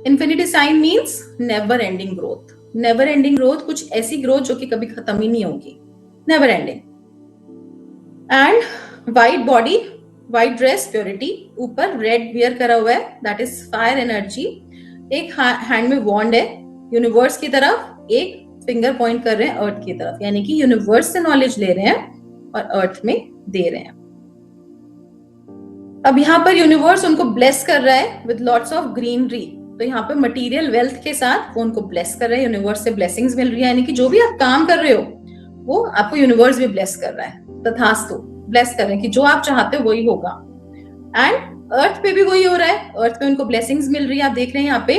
Infinity sign means never ending growth. Never ending growth, कुछ ऐसी ग्रोथ जो कि कभी खत्म ही नहीं होगी, never ending. And white body, white dress, purity. ऊपर रेड वियर करा हुआ है, दैट इज फायर एनर्जी। एक हैंड में वॉन्ड है, यूनिवर्स की तरफ, एक फिंगर पॉइंट कर रहे हैं अर्थ की तरफ, यानी कि यूनिवर्स से नॉलेज ले रहे हैं और अर्थ में दे रहे हैं। अब यहाँ पर यूनिवर्स उनको ब्लेस कर रहा है विद लॉट्स ऑफ ग्रीनरी। तो यहाँ पर मटेरियल वेल्थ के साथ वो उनको ब्लेस कर रहे हैं, यूनिवर्स से ब्लेसिंग्स मिल रही है, यानी कि जो भी आप काम कर रहे हो वो आपको यूनिवर्स भी ब्लेस कर रहा है, तथास्तु, ब्लेस कर रहे हैं कि जो आप चाहते हो वही होगा। एंड अर्थ पे भी वही हो रहा है, अर्थ पे उनको ब्लेसिंग्स मिल रही है। आप देख रहे हैं यहाँ पे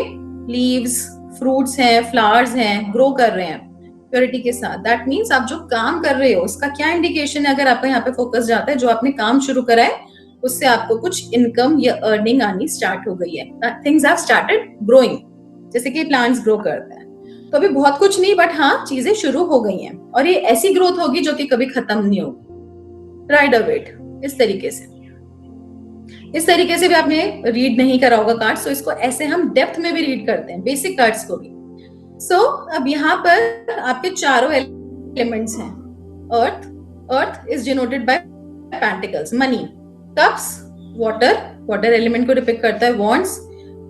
लीव्स, फ्रूट्स हैं, फ्लावर्स हैं, ग्रो कर रहे हैं प्योरिटी के साथ। दैट मीन्स आप जो काम कर रहे हो उसका क्या इंडिकेशन है, अगर आपका यहाँ पे फोकस जाता है, जो आपने काम शुरू करा है उससे आपको कुछ इनकम या अर्निंग आनी स्टार्ट हो गई है, थिंग्स हैव स्टार्टेड ग्रोइंग, जैसे कि प्लांट्स ग्रो करते हैं। तो अभी बहुत कुछ नहीं, बट हाँ चीजें शुरू हो गई हैं और ये ऐसी ग्रोथ होगी जो कि कभी खत्म नहीं होगी। राइडर वेट इस तरीके से भी आपने रीड नहीं करा होगा कार्ड्स, तो इसको ऐसे हम डेप्थ में भी रीड करते हैं, बेसिक कार्ड्स को भी। सो अब यहाँ पर आपके चारों एलिमेंट्स हैं। Earth is denoted by pentacles, money, cups, water element को डिपिक्ट करता है, wands,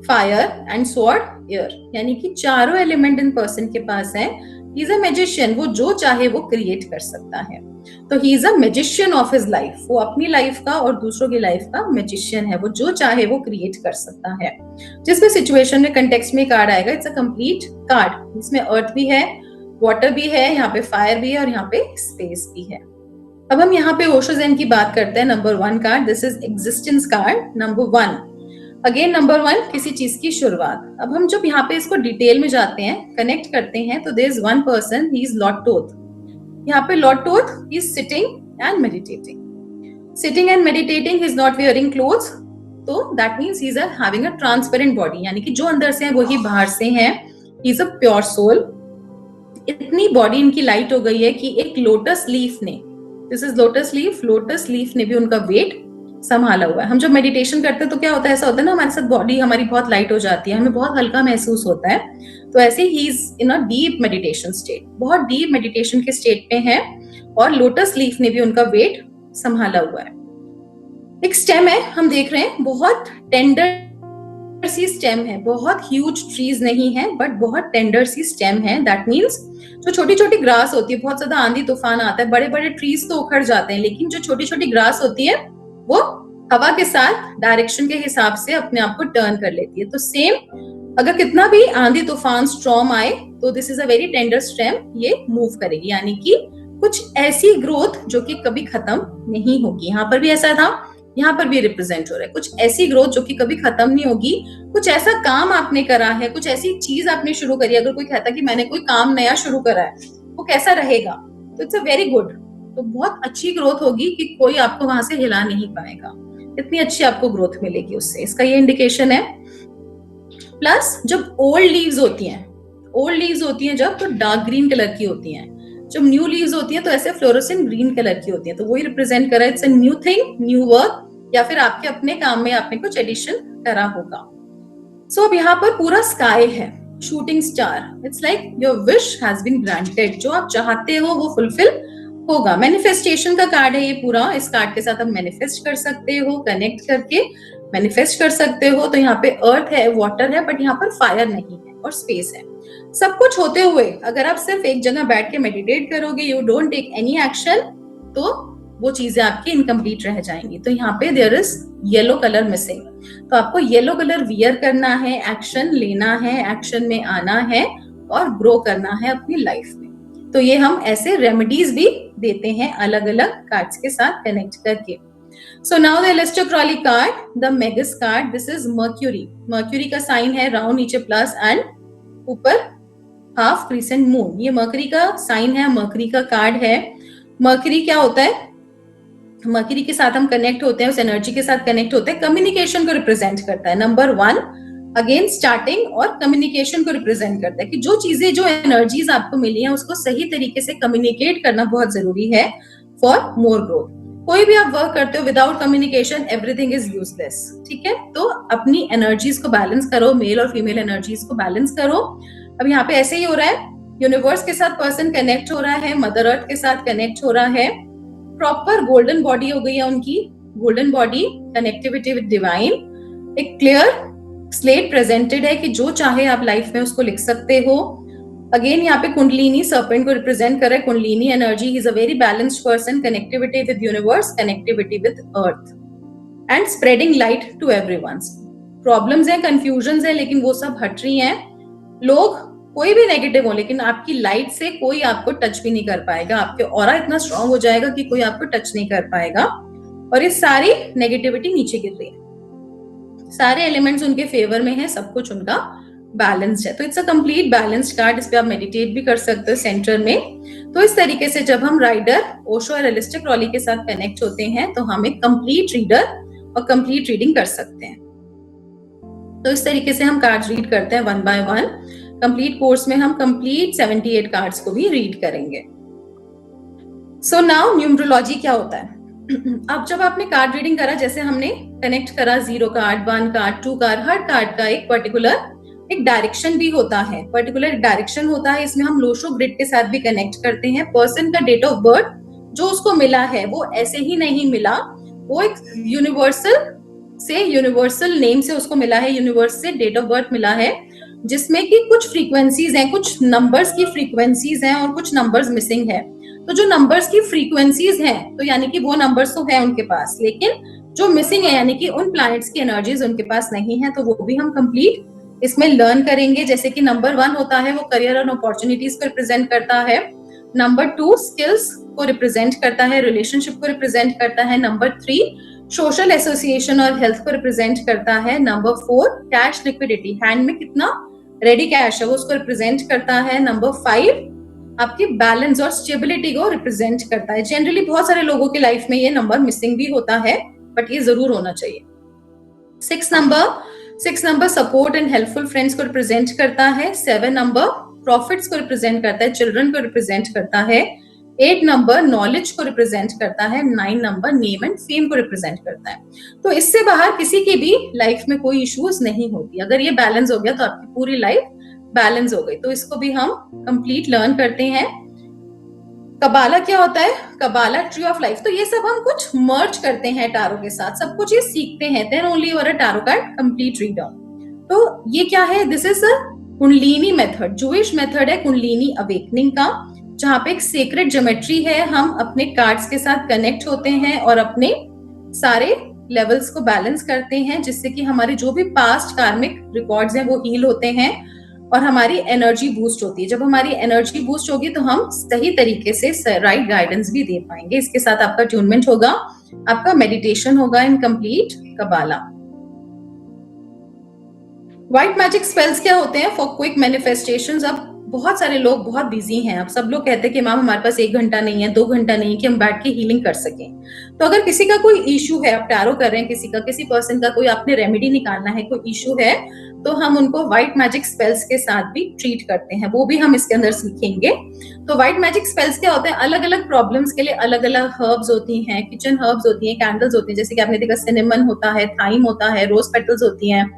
fire and sword, air, यानी कि चारों एलिमेंट इन पर्सन के पास है। ही इज अ मैजिशियन, वो जो चाहे वो क्रिएट कर सकता है। तो he is a magician of his life, वो अपनी लाइफ का और दूसरों की लाइफ का मैजिशियन है, वो जो चाहे वो क्रिएट कर सकता है। जिस भी सिचुएशन में कंटेक्स्ट में कार्ड आएगा, इट्स अ कंप्लीट कार्ड। इसमें अर्थ भी है, वाटर भी है, यहाँ पे फायर भी है और यहाँ पे स्पेस भी है। अब हम यहाँ पे ओशो ज़ेन की बात करते हैं। Number 1 card, this is existence card number 1। Again number 1 किसी चीज की शुरुआत। अब हम जब यहाँ पे इसको डिटेल में जाते हैं, कनेक्ट करते हैं, तो there is one person, he is lord Thoth. यहाँ पे lord Thoth, he is sitting and meditating. Sitting and meditating, he is not wearing clothes, तो that means he is having a transparent body, यानी कि जो अंदर से है वही बाहर से है। He is a pure soul. इतनी बॉडी इनकी लाइट हो गई है कि एक लोटस लीफ ने, दिस इज लोटस लीफ ने भी उनका वेट संभाला हुआ है। हम जब मेडिटेशन करते हैं तो क्या होता है, ऐसा होता है ना, हमारे साथ बॉडी हमारी बहुत लाइट हो जाती है, हमें बहुत हल्का महसूस होता है। तो ऐसे he is in a deep meditation state, बहुत डीप मेडिटेशन के स्टेट पे है और लोटस लीफ ने भी उनका वेट संभाला हुआ है। एक स्टेम है, हम देख रहे हैं, बहुत टेंडर सी स्टेम है, बहुत ह्यूज ट्रीज नहीं है बट बहुत टेंडर सी स्टेम है। दैट मीन्स जो छोटी छोटी ग्रास होती है, बहुत ज्यादा आंधी तूफान आता है, बड़े बड़े ट्रीज तो उखड़ जाते हैं, लेकिन जो छोटी छोटी ग्रास होती है वो हवा के साथ डायरेक्शन के हिसाब से अपने आप को टर्न कर लेती है। तो सेम अगर कितना भी आंधी तूफान स्ट्रॉम आए तो this is a very tender stem, ये मूव करेगी, यानी कि कुछ ऐसी ग्रोथ जो कि कभी खत्म नहीं होगी। यहाँ पर भी ऐसा था, यहाँ पर भी रिप्रेजेंट हो रहा है कुछ ऐसी ग्रोथ जो कि कभी खत्म नहीं होगी। कुछ ऐसा काम आपने करा है, कुछ ऐसी चीज आपने शुरू करी। अगर कोई कहता कि मैंने कोई काम नया शुरू करा है, वो कैसा रहेगा, तो इट्स अ वेरी गुड, तो बहुत अच्छी ग्रोथ होगी कि कोई आपको वहां से हिला नहीं पाएगा, इतनी अच्छी आपको ग्रोथ मिलेगी उससे, इसका ये इंडिकेशन है। प्लस जब ओल्ड लीव्स होती हैं जब, तो डार्क ग्रीन कलर की होती हैं। जब न्यू लीव्स होती हैं तो ऐसे फ्लोरोसेंट ग्रीन कलर की होती हैं, तो वही रिप्रेजेंट कर रहा है it's a new thing, new work, या फिर आपके अपने काम में आपने कुछ एडिशन करा होगा। सो अब यहाँ पर पूरा स्काई है, shooting star, it's like your wish has been granted, जो आप चाहते हो वो फुलफिल होगा। मैनिफेस्टेशन का कार्ड है ये पूरा, इस कार्ड के साथ आप मैनिफेस्ट कर सकते हो, कनेक्ट करके मैनिफेस्ट कर सकते हो। तो यहाँ पे अर्थ है, वाटर है, बट यहाँ पर फायर नहीं है और स्पेस है। सब कुछ होते हुए अगर आप सिर्फ एक जगह बैठ के मेडिटेट करोगे, you don't take any action, तो वो चीजें आपकी इनकम्प्लीट रह जाएंगी। तो यहाँ पे there is yellow colour missing, तो आपको येलो कलर वियर करना है, एक्शन लेना है, एक्शन में आना है और ग्रो करना है अपनी लाइफ में। तो ये हम ऐसे रेमेडीज भी देते हैं अलग अलग कार्ड्स के साथ कनेक्ट करके। So now the Aleister Crowley card, the Magus card, this is Mercury. Mercury का साइन है राउंड, नीचे प्लस एंड ऊपर हाफ क्रिसेंट मून। ये मर्करी का साइन है, मर्करी का कार्ड है। मर्करी क्या होता है, मर्करी के साथ हम कनेक्ट होते हैं, उस एनर्जी के साथ कनेक्ट होते हैं, कम्युनिकेशन को रिप्रेजेंट करता है। नंबर 1 अगेन स्टार्टिंग और कम्युनिकेशन को रिप्रेजेंट करता है कि जो चीजें, जो एनर्जीज आपको मिली है उसको सही तरीके से कम्युनिकेट करना बहुत जरूरी है फॉर मोर ग्रोथ। कोई भी आप वर्क करते हो without communication everything is useless, ठीक है। तो अपनी एनर्जीज को बैलेंस करो, मेल और फीमेल एनर्जीज को बैलेंस करो। अब यहाँ पे ऐसे ही हो रहा है, यूनिवर्स के साथ पर्सन कनेक्ट हो रहा है, मदर अर्थ के साथ कनेक्ट हो रहा है, प्रॉपर गोल्डन बॉडी हो गई है उनकी, golden body, connectivity with divine, एक क्लियर स्लेट प्रेजेंटेड है कि जो चाहे आप लाइफ में उसको लिख सकते हो। अगेन यहाँ पे कुंडलिनी सर्पेंट को रिप्रेजेंट कर रहा है, kundalini energy, he is a very balanced person, connectivity with universe, connectivity with earth and spreading light to everyone. Problems हैं, कंफ्यूजन्स हैं, लेकिन वो सब हट रही हैं। लोग कोई भी नेगेटिव हो, लेकिन आपकी लाइट से कोई आपको टच भी नहीं कर पाएगा, आपके ऑरा इतना स्ट्रांग हो जाएगा कि कोई आपको टच नहीं कर पाएगा और ये सारी नेगेटिविटी नीचे गिर रही है, सारे एलिमेंट्स उनके फेवर में है, सब कुछ उनका बैलेंस्ड है। तो it's a complete balanced card, इस पे आप मेडिटेट भी कर सकते हो सेंटर में। तो इस तरीके से जब हम राइडर ओशो और एलिस्टर क्रॉली के साथ कनेक्ट होते हैं तो हम एक कंप्लीट रीडर और कंप्लीट रीडिंग कर सकते हैं। तो इस तरीके से हम कार्ड्स रीड करते हैं 1 by 1। कंप्लीट कोर्स में हम कंप्लीट 78 कार्ड्स को भी रीड करेंगे। सो नाउ न्यूमरोलॉजी क्या होता है। अब जब आपने कार्ड रीडिंग करा, जैसे हमने कनेक्ट करा 0 कार्ड, 1 कार्ड, 2 कार्ड, हर कार्ड का एक पर्टिकुलर एक डायरेक्शन भी होता है, पर्टिकुलर डायरेक्शन होता है। इसमें हम लोशो ग्रिड के साथ भी कनेक्ट करते हैं। पर्सन का डेट ऑफ बर्थ जो उसको मिला है वो ऐसे ही नहीं मिला, वो एक यूनिवर्सल नेम से उसको मिला है, यूनिवर्स से डेट ऑफ बर्थ मिला है, जिसमें कि कुछ फ्रीक्वेंसीज हैं, कुछ नंबर्स की फ्रीक्वेंसीज हैं और कुछ नंबर्स मिसिंग है। तो जो नंबर्स की फ्रीक्वेंसीज हैं, तो यानी कि वो नंबर्स तो है उनके पास, लेकिन जो मिसिंग है यानी कि उन प्लैनेट्स की एनर्जीज उनके पास नहीं है, तो वो भी हम कंप्लीट इसमें लर्न करेंगे। जैसे कि नंबर 1 होता है वो करियर और अपॉर्चुनिटीज को रिप्रेजेंट करता है, नंबर 2 स्किल्स को रिप्रेजेंट करता है, रिलेशनशिप को रिप्रेजेंट करता है, नंबर 3 सोशल एसोसिएशन और हेल्थ को रिप्रेजेंट करता है, नंबर 4 कैश लिक्विडिटी, हैंड में कितना रेडी कैश है वो उसको रिप्रेजेंट करता है, नंबर 5 आपकी बैलेंस और स्टेबिलिटी को रिप्रेजेंट करता है। जनरली बहुत सारे लोगों की लाइफ में ये नंबर मिसिंग भी होता है, बट ये जरूर होना चाहिए। 6 number support and helpful friends को रिप्रेजेंट करता है, 7 नंबर प्रॉफिट्स को रिप्रेजेंट करता है, चिल्ड्रन को रिप्रेजेंट करता है, 8 नंबर नॉलेज को रिप्रेजेंट करता है, 9 नंबर नेम एंड फेम को रिप्रेजेंट करता है। तो इससे बाहर किसी की भी लाइफ में कोई इश्यूज नहीं होती। अगर ये बैलेंस हो गया तो आपकी पूरी लाइफ बैलेंस हो गई। तो इसको भी हम कंप्लीट लर्न करते हैं। कबाला क्या होता है, कबाला ट्री ऑफ लाइफ, तो ये सब हम कुछ मर्ज करते हैं टारो के साथ, सब कुछ ये सीखते हैं, then only you're a tarot card complete reader. तो ये क्या है, this is a kundalini method, Jewish method है कुंडलिनी अवेकनिंग का, जहाँ पे एक सीक्रेट ज्योमेट्री है। हम अपने कार्ड्स के साथ कनेक्ट होते हैं और अपने सारे लेवल्स को बैलेंस करते हैं, जिससे कि हमारे जो भी पास्ट कार्मिक रिकॉर्ड्स हैं वो हील होते हैं और हमारी एनर्जी बूस्ट होती है। जब हमारी एनर्जी बूस्ट होगी तो हम सही तरीके से राइट गाइडेंस भी दे पाएंगे। इसके साथ आपका ट्यूनमेंट होगा, आपका मेडिटेशन होगा in complete कबाला। White magic spells क्या होते हैं? For quick manifestations. अब बहुत सारे लोग बहुत बिजी हैं, अब सब लोग कहते हैं कि मैम हमारे पास 1 घंटा नहीं है, 2 घंटा नहीं है कि हम बैठ के हीलिंग कर सकें। तो अगर किसी का कोई इशू है, आप टैरो कर रहे हैं, किसी पर्सन का कोई आपने रेमेडी निकालना है, कोई इशू है, तो हम उनको व्हाइट मैजिक स्पेल्स के साथ भी ट्रीट करते हैं, वो भी हम इसके अंदर सीखेंगे। तो व्हाइट मैजिक स्पेल्स क्या होते हैं? अलग अलग प्रॉब्लम्स के लिए अलग अलग हर्ब्स होती हैं, किचन हर्ब्स होती हैं, कैंडल्स होती हैं, जैसे कि आपने देखा सिनेमन होता है, थाइम होता है, रोज पेटल्स होती हैं,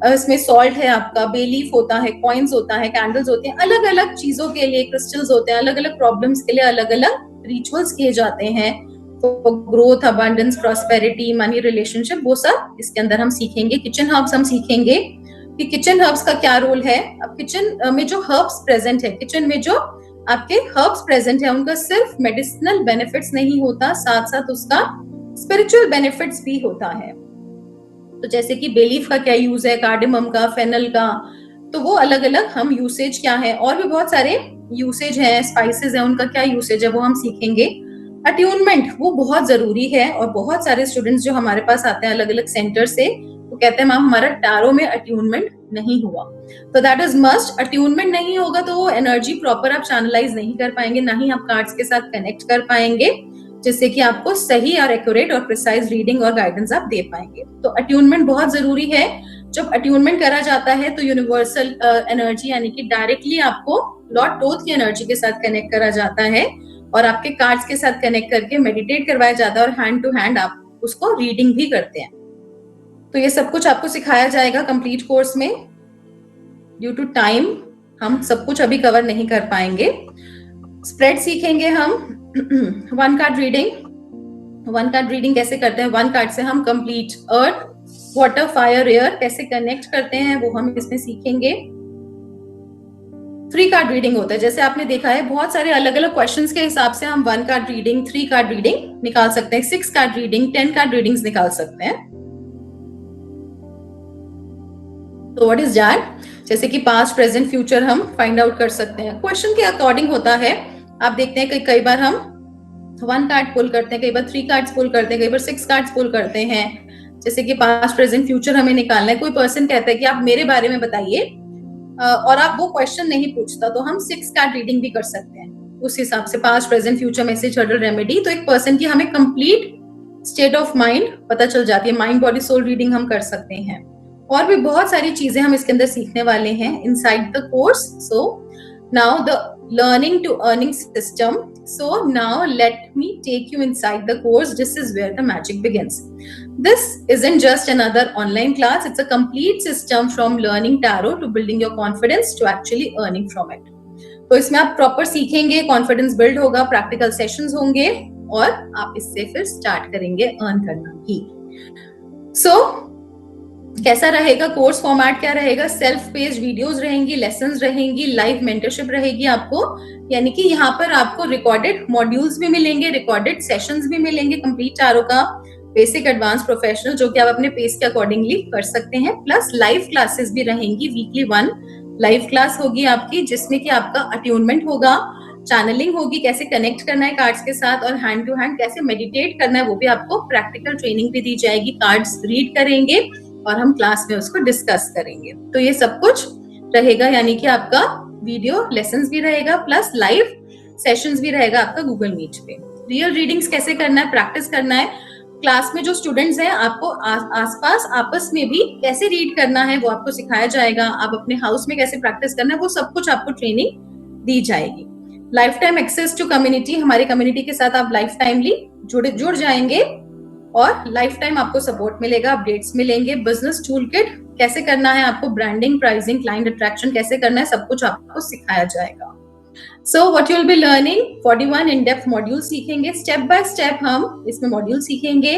इसमें सॉल्ट है, आपका बे लीफ होता है, कॉइन्स होता है, कैंडल्स होती हैं। अलग अलग चीजों के लिए क्रिस्टल्स होते हैं, अलग अलग प्रॉब्लम्स के लिए अलग अलग रिचुअल्स किए जाते हैं। तो growth, abundance, prosperity, money, relationship, वो सब इसके अंदर हम सीखेंगे। किचन हर्ब्स हम सीखेंगे कि किचन हर्ब्स का क्या रोल है। अब किचन में जो हर्ब्स प्रेजेंट है, किचन में जो आपके हर्ब्स प्रेजेंट है, उनका सिर्फ मेडिसिनल बेनिफिट्स नहीं होता, साथ साथ उसका स्पिरिचुअल बेनिफिट्स भी होता है। तो जैसे कि बेलीफ का क्या यूज है, कार्डेमम का, फेनल का, तो वो अलग अलग हम यूसेज क्या है, और भी बहुत सारे यूसेज हैं, स्पाइसेस हैं, उनका क्या यूसेज है वो हम सीखेंगे। अट्यूनमेंट वो बहुत जरूरी है, और बहुत सारे स्टूडेंट्स जो हमारे पास आते हैं अलग अलग सेंटर से, वो कहते हैं मैम हमारा टैरो में अट्यूनमेंट नहीं हुआ। तो दैट इज मस्ट। अट्यूनमेंट नहीं होगा तो वो एनर्जी प्रॉपर आप चैनलाइज नहीं कर पाएंगे, ना ही आप कार्ड्स के साथ कनेक्ट कर पाएंगे, जिससे कि आपको सही और एक्यूरेट और प्रिसाइज रीडिंग और गाइडेंस आप दे पाएंगे। तो अट्यूनमेंट बहुत जरूरी है। जब अट्यूनमेंट करा जाता है तो यूनिवर्सल एनर्जी यानी कि डायरेक्टली आपको लॉर्ड टोथ की एनर्जी के साथ कनेक्ट करा जाता है, और आपके कार्ड्स के साथ कनेक्ट करके मेडिटेट करवाया जाता है, और हैंड टू हैंड आप उसको रीडिंग भी करते हैं। तो ये सब कुछ आपको सिखाया जाएगा कंप्लीट कोर्स में। ड्यू टू टाइम हम सब कुछ अभी कवर नहीं कर पाएंगे। स्प्रेड सीखेंगे हम। 1 कार्ड रीडिंग कैसे करते हैं? 1 कार्ड से हम कंप्लीट अर्थ, वाटर, फायर, एयर कैसे कनेक्ट करते हैं वो हम इसमें सीखेंगे। 3 कार्ड रीडिंग होता है, जैसे आपने देखा है बहुत सारे अलग अलग क्वेश्चंस के हिसाब से हम 1 कार्ड रीडिंग, 3 कार्ड रीडिंग निकाल सकते हैं, 6 कार्ड रीडिंग, 10 कार्ड रीडिंग्स निकाल सकते हैं। तो व्हाट इज दैट? जैसे कि पास्ट, प्रेजेंट, फ्यूचर हम फाइंड आउट कर सकते हैं, क्वेश्चन के अकॉर्डिंग होता है। आप देखते हैं कि कई बार हम 1 कार्ड पुल करते हैं, कई बार 3 कार्ड्स पुल करते हैं, कई बार 6 कार्ड्स पुल करते हैं। जैसे कि पास्ट, प्रेजेंट, फ्यूचर हमें निकालना है। कोई पर्सन कहता है कि आप मेरे बारे में बताइए, और आप वो क्वेश्चन नहीं पूछता, तो हम 6 कार्ड रीडिंग भी कर सकते हैं उस हिसाब से। Past, present, future, message, hurdle, remedy. तो एक पर्सन की हमें कंप्लीट स्टेट ऑफ माइंड पता चल जाती है। माइंड, बॉडी, सोल रीडिंग हम कर सकते हैं, और भी बहुत सारी चीजें हम इसके अंदर सीखने वाले हैं inside the course. So now the learning to earning system. So now let me take you inside the course. This is where the magic begins. This isn't just another online class. It's a complete system from learning tarot to building your confidence to actually earning from it. तो इसमें आप प्रॉपर सीखेंगे, कॉन्फिडेंस बिल्ड होगा, प्रैक्टिकल सेशंस होंगे, और आप इससे फिर स्टार्ट करेंगे अर्न करना ही। So कैसा रहेगा कोर्स फॉर्मेट? क्या रहेगा? सेल्फ पेस्ड वीडियोस रहेंगी, लेसन्स रहेंगी, लाइव मेंटरशिप रहेगी आपको, यानी कि यहाँ पर आपको रिकॉर्डेड मॉड्यूल्स भी मिलेंगे, रिकॉर्डेड सेशंस भी मिलेंगे कंप्लीट टैरो का, बेसिक, एडवांस, प्रोफेशनल, जो कि आप अपने पेस के अकॉर्डिंगली कर सकते हैं। प्लस लाइव क्लासेस भी रहेंगी, वीकली 1 लाइव क्लास होगी आपकी, जिसमें कि आपका अट्यूनमेंट होगा, चैनलिंग होगी, कैसे कनेक्ट करना है कार्ड्स के साथ, और हैंड टू हैंड कैसे मेडिटेट करना है वो भी आपको प्रैक्टिकल ट्रेनिंग भी दी जाएगी। कार्ड्स रीड करेंगे और हम क्लास में उसको डिस्कस करेंगे। तो ये सब कुछ रहेगा, यानी कि आपका वीडियो लेसन्स भी रहेगा, प्लस लाइव सेशंस भी रहेगा आपका गूगल मीट पे। रियल रीडिंग्स कैसे करना है, प्रैक्टिस करना है। क्लास में जो स्टूडेंट्स हैं, आपको आसपास आपस में भी कैसे रीड करना है वो आपको सिखाया जाएगा। आप अपने हाउस में कैसे प्रैक्टिस करना है वो सब कुछ आपको ट्रेनिंग दी जाएगी। Lifetime access to community, हमारी कम्युनिटी के साथ आप लाइफ टाइमली जुड़ जाएंगे, और लाइफ टाइम आपको सपोर्ट मिलेगा, अपडेट्स मिलेंगे। बिजनेस टूल किट कैसे करना है आपको, ब्रांडिंग, प्राइसिंग, क्लाइंट अट्रैक्शन कैसे करना है, सब कुछ आपको सिखाया जाएगा। So what you will be learning, 41 in depth module सीखेंगे, स्टेप बाय स्टेप हम इसमें मॉड्यूल सीखेंगे।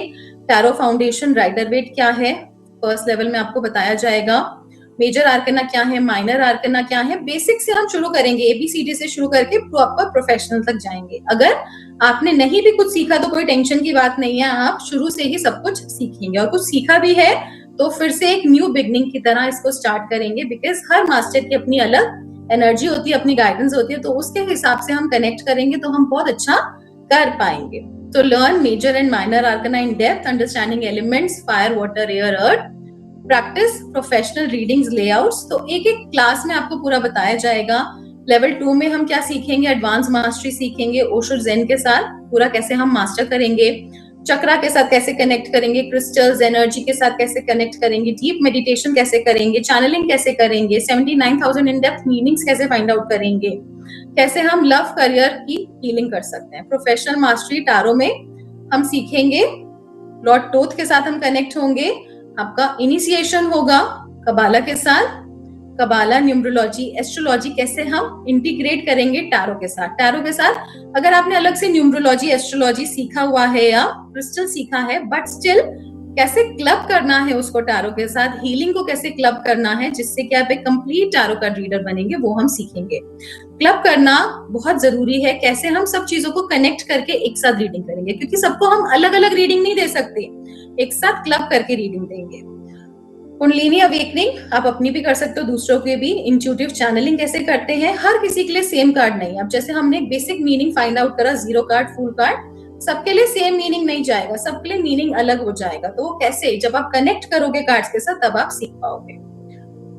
टैरो फाउंडेशन, राइडर वेट क्या है, फर्स्ट लेवल में आपको बताया जाएगा। मेजर आर्कना क्या है, माइनर आर्कना क्या है, बेसिक से हम शुरू करेंगे, ABCD से शुरू करके प्रॉपर प्रोफेशनल तक जाएंगे। अगर आपने नहीं भी कुछ सीखा तो कोई टेंशन की बात नहीं है, आप शुरू से ही सब कुछ सीखेंगे, और कुछ सीखा भी है तो फिर से एक न्यू बिगनिंग की तरह इसको स्टार्ट करेंगे, बिकॉज हर मास्टर की अपनी अलग एनर्जी होती है, अपनी गाइडेंस होती है, तो उसके हिसाब से हम कनेक्ट करेंगे तो हम बहुत अच्छा कर पाएंगे। तो learn major and minor arcana in depth, understanding elements fire, water, air, earth, practice professional readings, layouts. तो एक एक क्लास में आपको पूरा बताया जाएगा। लेवल 2 में हम क्या सीखेंगे, एडवांस मास्टरी सीखेंगे, ओशो ज़ेन के साथ पूरा कैसे हम मास्टर करेंगे, चक्रा के साथ कैसे कनेक्ट करेंगे, क्रिस्टल्स एनर्जी के साथ कैसे कनेक्ट करेंगे, डीप मेडिटेशन कैसे करेंगे, चैनलिंग कैसे करेंगे, 79,000 इन डेप्थ मीनिंग्स कैसे फाइंड आउट करेंगे, कैसे हम लव करियर की हीलिंग कर सकते हैं। प्रोफेशनल मास्टरी टारो में हम सीखेंगे, लॉर्ड टोथ के साथ हम कनेक्ट होंगे, आपका इनिशिएशन होगा कबाला के साथ, कबाला, न्यूमरोलॉजी, एस्ट्रोलॉजी कैसे हम इंटीग्रेट करेंगे टैरो के साथ। टैरो के साथ अगर आपने अलग से न्यूमरोलॉजी, एस्ट्रोलॉजी सीखा हुआ है या क्रिस्टल सीखा है, बट स्टिल कैसे क्लब करना है उसको टैरो के साथ, हीलिंग को कैसे क्लब करना है जिससे कि आप एक कंप्लीट टैरो का रीडर बनेंगे, वो हम सीखेंगे। क्लब करना बहुत जरूरी है, कैसे हम सब चीजों को कनेक्ट करके एक साथ रीडिंग करेंगे, क्योंकि सबको हम अलग अलग रीडिंग नहीं दे सकते, एक साथ क्लब करके रीडिंग देंगे। कुंडलिनी अवेकनिंग आप अपनी भी कर सकते हो, दूसरों के भी। इंट्यूटिव चैनलिंग कैसे करते हैं, हर किसी के लिए सेम कार्ड नहीं। अब जैसे हमने एक बेसिक मीनिंग फाइंड आउट करा, 0 कार्ड, फुल कार्ड, सबके लिए सेम मीनिंग नहीं जाएगा, सबके लिए मीनिंग अलग हो जाएगा। तो वो कैसे, जब आप कनेक्ट करोगे कार्ड्स के साथ तब आप सीख पाओगे।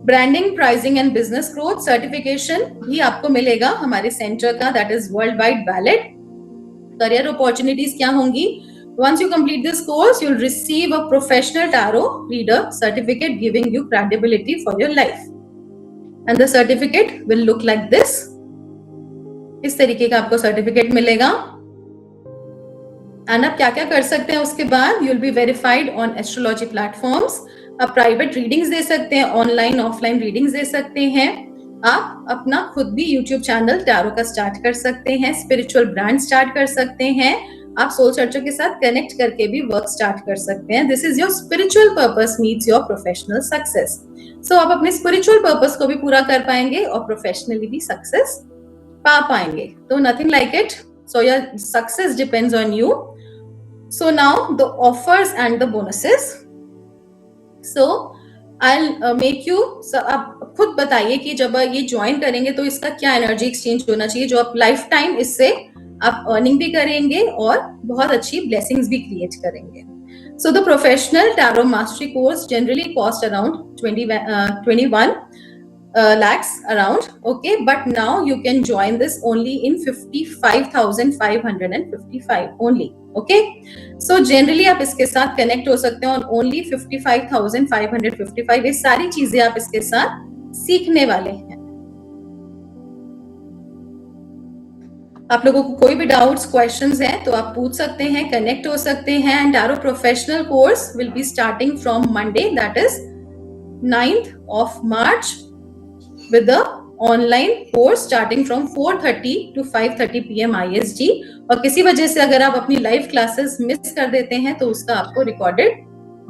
Branding, pricing and business growth certification भी आपको मिलेगा हमारे सेंटर का, that is world wide valid. Career opportunities क्या होंगी, once you complete this course you'll receive a professional tarot reader certificate giving you credibility for your life, and the certificate will look like this। इस तरीके का आपको सर्टिफिकेट मिलेगा। एंड आप क्या क्या कर सकते हैं उसके बाद, you'll be verified on astrology platforms, आप प्राइवेट रीडिंग्स दे सकते हैं, ऑनलाइन ऑफलाइन रीडिंग्स दे सकते हैं, आप अपना खुद भी यूट्यूब चैनल टैरो का स्टार्ट कर सकते हैं, स्पिरिचुअल ब्रांड स्टार्ट कर सकते हैं, आप सोल सर्चर के साथ कनेक्ट करके भी वर्क स्टार्ट कर सकते हैं। This is your spiritual purpose meets your professional success. So आप अपने स्पिरिचुअल पर्पस को भी पूरा कर पाएंगे और प्रोफेशनली भी सक्सेस पा पाएंगे। तो nothing like it, so your success depends on you. So now the offers and the bonuses. So I'll make you, आप खुद बताइए कि जब ये ज्वाइन करेंगे तो इसका क्या एनर्जी एक्सचेंज होना चाहिए, जो आप लाइफ टाइम इससे आप अर्निंग भी करेंगे और बहुत अच्छी ब्लेसिंग्स भी क्रिएट करेंगे। So the professional tarot mastery course generally cost around 21 lakhs around, okay, but now you can join this only in 55,555 only, okay। So generally आप इसके साथ कनेक्ट हो सकते हैं और only 55,555 ये सारी चीजें आप इसके साथ सीखने वाले हैं। आप लोगों को कोई भी डाउट्स, क्वेश्चंस हैं तो आप पूछ सकते हैं, कनेक्ट हो सकते हैं। And tarot professional course will be starting from Monday, that is 9th of March, with the online course starting from 4:30 to 5:30 PM IST। और किसी वजह से अगर आप अपनी लाइव क्लासेस मिस कर देते हैं तो उसका आपको रिकॉर्डेड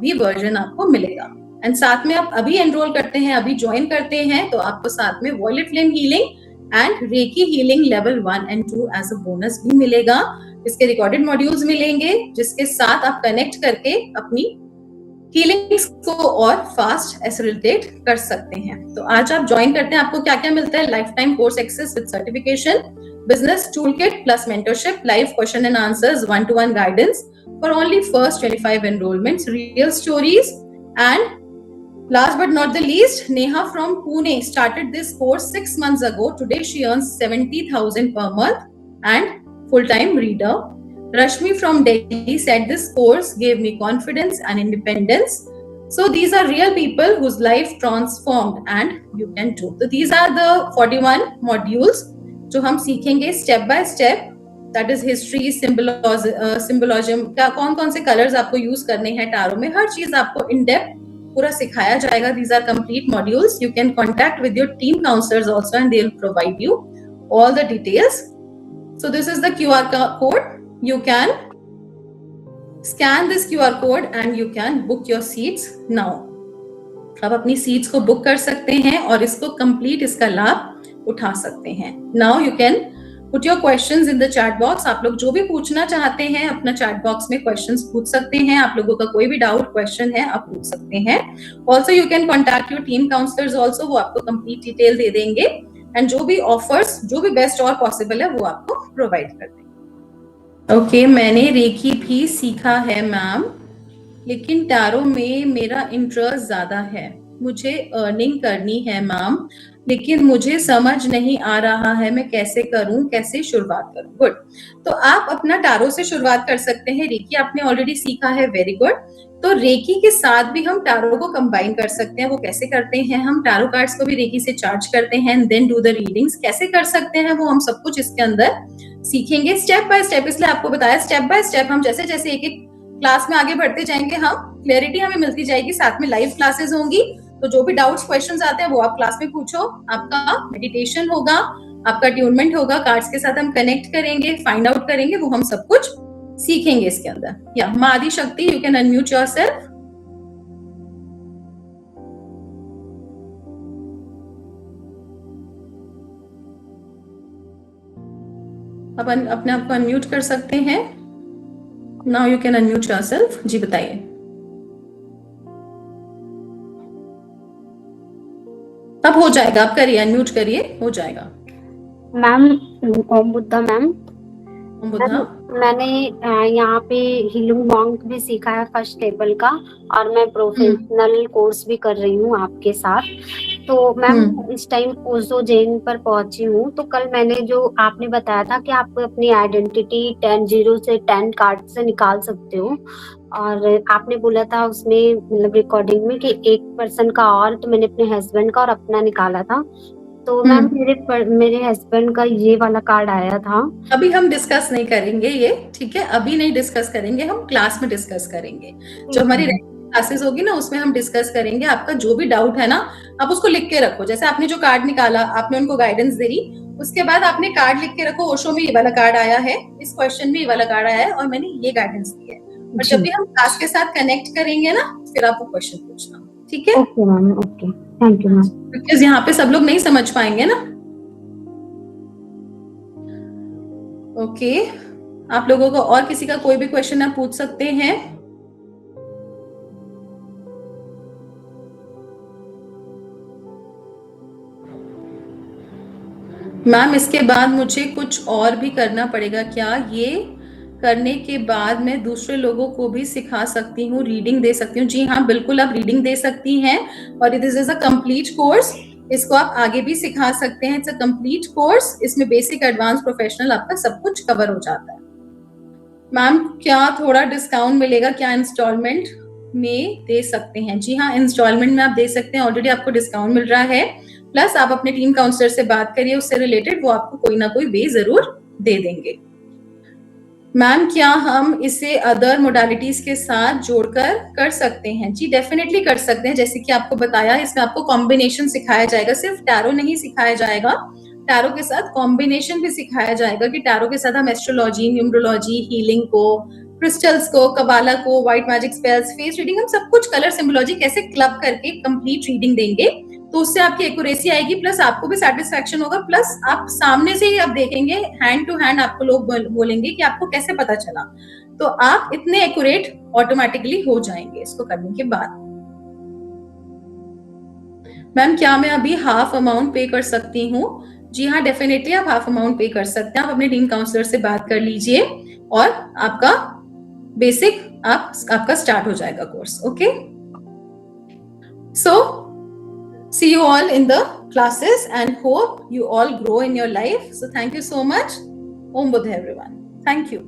भी वर्जन आपको मिलेगा। एंड साथ में आप अभी एनरोल करते हैं, अभी ज्वाइन करते हैं तो आपको साथ में violet flame healing and reiki healing level 1 and 2 as a bonus भी मिलेगा। इसके रिकॉर्डेड मॉड्यूल्स मिलेंगे जिसके साथ आप कनेक्ट करके अपनी हीलिंग्स को और फास्ट एसिलिटेट कर सकते हैं। तो आज आप ज्वाइन करते हैं, आपको क्या क्या मिलता है, lifetime course access with certification, business tool kit plus mentorship, live question and answers, 1-to-1 guidance for only first 25 enrolments, real stories, and last but not the least, Neha from Pune started this course 6 months ago. Today she earns 70,000 per month and full-time reader. Rashmi from Delhi said this course gave me confidence and independence. So these are real people whose life transformed and you can too. So these are the 41 modules जो हम सीखेंगे step by step. That is history, symbolism, कौन कौन से colors आपको use करने हैं टारो में, हर चीज आपको in depth पूरा सिखाया जाएगा। These are complete modules. You can contact with your team counselors also and they'll provide you all the details. So this is the QR code. You can scan this QR code and you can book your seats now. आप अपनी सीट्स को बुक कर सकते हैं और इसको कंप्लीट इसका लाभ उठा सकते हैं। Now you can put your questions in the chat box. आप लोग जो भी पूछना चाहते हैं अपना चैट बॉक्स में क्वेश्चंस पूछ सकते हैं। आप लोगों का कोई भी डाउट क्वेश्चन है आप पूछ सकते हैं। Also you can contact your team counsellors also, वो आपको कंप्लीट डिटेल दे देंगे एंड जो भी ऑफर्स जो भी बेस्ट और पॉसिबल है वो आपको प्रोवाइड कर देंगे। ओके, मैंने रेकी भी सीखा है मैम, लेकिन टैरो में मेरा इंटरेस्ट ज्यादा है। मुझे अर्निंग करनी है मैम, लेकिन मुझे समझ नहीं आ रहा है मैं कैसे करूं, कैसे शुरुआत करूं। गुड, तो आप अपना टैरो से शुरुआत कर सकते हैं। रेकी आपने ऑलरेडी सीखा है, वेरी गुड। तो रेकी के साथ भी हम टैरो को कंबाइन कर सकते हैं। वो कैसे करते हैं, हम टैरो कार्ड्स को भी रेकी से चार्ज करते हैं and then do the readings. कैसे कर सकते हैं वो हम सब कुछ इसके अंदर सीखेंगे स्टेप बाय स्टेप। इसलिए आपको बताया स्टेप बाय स्टेप, हम जैसे जैसे एक एक क्लास में आगे बढ़ते जाएंगे, हम क्लैरिटी हमें मिलती जाएगी। साथ में लाइव क्लासेस होंगी, तो जो भी डाउट्स क्वेश्चंस आते हैं वो आप क्लास में पूछो। आपका मेडिटेशन होगा, आपका ट्यूनमेंट होगा, कार्ड्स के साथ हम कनेक्ट करेंगे, फाइंड आउट करेंगे, वो हम सब कुछ सीखेंगे इसके अंदर। या मादी शक्ति, यू कैन अनम्यूट योरसेल्फ। आप अपने आप को अनम्यूट कर सकते हैं। Now you can unmute yourself. जी बताइए। अब हो जाएगा, आप करिए, अनम्यूट करिए, हो जाएगा। मैम, ओम बुद्धा मैम। ओम बुद्धा। मैंने यहाँ पे हीलिंग मॉन्क भी सीखा है फर्स्ट लेवल का, और मैं प्रोफेशनल कोर्स भी कर रही हूँ आपके साथ। तो मैम इस टाइम ओशो जैन पर पहुंची हूँ। तो कल मैंने जो आपने बताया था कि आप अपनी आइडेंटिटी 10 से 10 कार्ड से निकाल सकते हो, और आपने बोला था उसमें मतलब रिकॉर्डिंग में कि एक पर्सन का, और तो मैंने अपने हस्बैंड का और अपना निकाला था। तो मैम मेरे हस्बैंड का ये वाला कार्ड आया था। अभी हम डिस्कस नहीं करेंगे ये, ठीक है, अभी नहीं डिस्कस करेंगे, हम क्लास में डिस्कस करेंगे। जो हमारी क्लासेस होगी ना उसमें हम डिस्कस करेंगे। आपका जो भी डाउट है ना आप उसको लिख के रखो। जैसे आपने जो कार्ड निकाला, आपने उनको गाइडेंस दी, उसके बाद आपने कार्ड लिख के रखो, ओशो में ये वाला कार्ड आया है, इस क्वेश्चन में ये वाला कार्ड आया है और मैंने ये गाइडेंस दी है। और जब भी हम क्लास के साथ कनेक्ट करेंगे ना फिर आप वो क्वेश्चन पूछना, ठीक है? Okay ma'am, okay, thank you ma'am. Because यहाँ पे सब लोग नहीं समझ पाएंगे ना। ओके, आप लोगों को और किसी का कोई भी क्वेश्चन आप पूछ सकते हैं। मैम इसके बाद मुझे कुछ और भी करना पड़ेगा क्या? ये करने के बाद मैं दूसरे लोगों को भी सिखा सकती हूँ, रीडिंग दे सकती हूँ? जी हाँ, बिल्कुल आप रीडिंग दे सकती हैं और it is a complete course. इसको आप आगे भी सिखा सकते हैं। इट्स अ कंप्लीट कोर्स, इसमें बेसिक, एडवांस, प्रोफेशनल आपका सब कुछ कवर हो जाता है। मैम क्या थोड़ा डिस्काउंट मिलेगा क्या? इंस्टॉलमेंट में दे सकते हैं? जी हाँ, इंस्टॉलमेंट में आप दे सकते हैं, ऑलरेडी आपको डिस्काउंट मिल रहा है। प्लस आप अपने टीम काउंसलर से बात करिए, उससे रिलेटेड वो आपको कोई ना कोई वे जरूर दे देंगे। मैम क्या हम इसे अदर मोडालिटीज के साथ जोड़कर कर सकते हैं? जी डेफिनेटली कर सकते हैं। जैसे कि आपको बताया, इसमें आपको कॉम्बिनेशन सिखाया जाएगा, सिर्फ टैरो नहीं सिखाया जाएगा, टैरो के साथ कॉम्बिनेशन भी सिखाया जाएगा कि टैरो के साथ हम एस्ट्रोलॉजी, न्यूमरोलॉजी, हीलिंग को, क्रिस्टल्स को, कबाला को, white magic spells, face reading, हम सब कुछ कलर सिंबोलॉजी कैसे क्लब करके कंप्लीट रीडिंग देंगे। तो उससे आपकी एक्यूरेसी आएगी, प्लस आपको भी सेटिस्फैक्शन होगा, प्लस आप सामने से ही आप देखेंगे, हैंड टू हैंड आपको लोग बोलेंगे कि आपको कैसे पता चला। तो आप इतने एक्यूरेट ऑटोमेटिकली हो जाएंगे इसको करने के बाद। मैम क्या मैं अभी हाफ अमाउंट पे कर सकती हूँ? जी हाँ, डेफिनेटली आप हाफ अमाउंट पे कर सकते हैं। आप अपने टीम काउंसलर से बात कर लीजिए और आपका बेसिक आपका स्टार्ट हो जाएगा course. Okay, so see you all in the classes and hope you all grow in your life. So thank you so much. Om Buddha everyone. Thank you.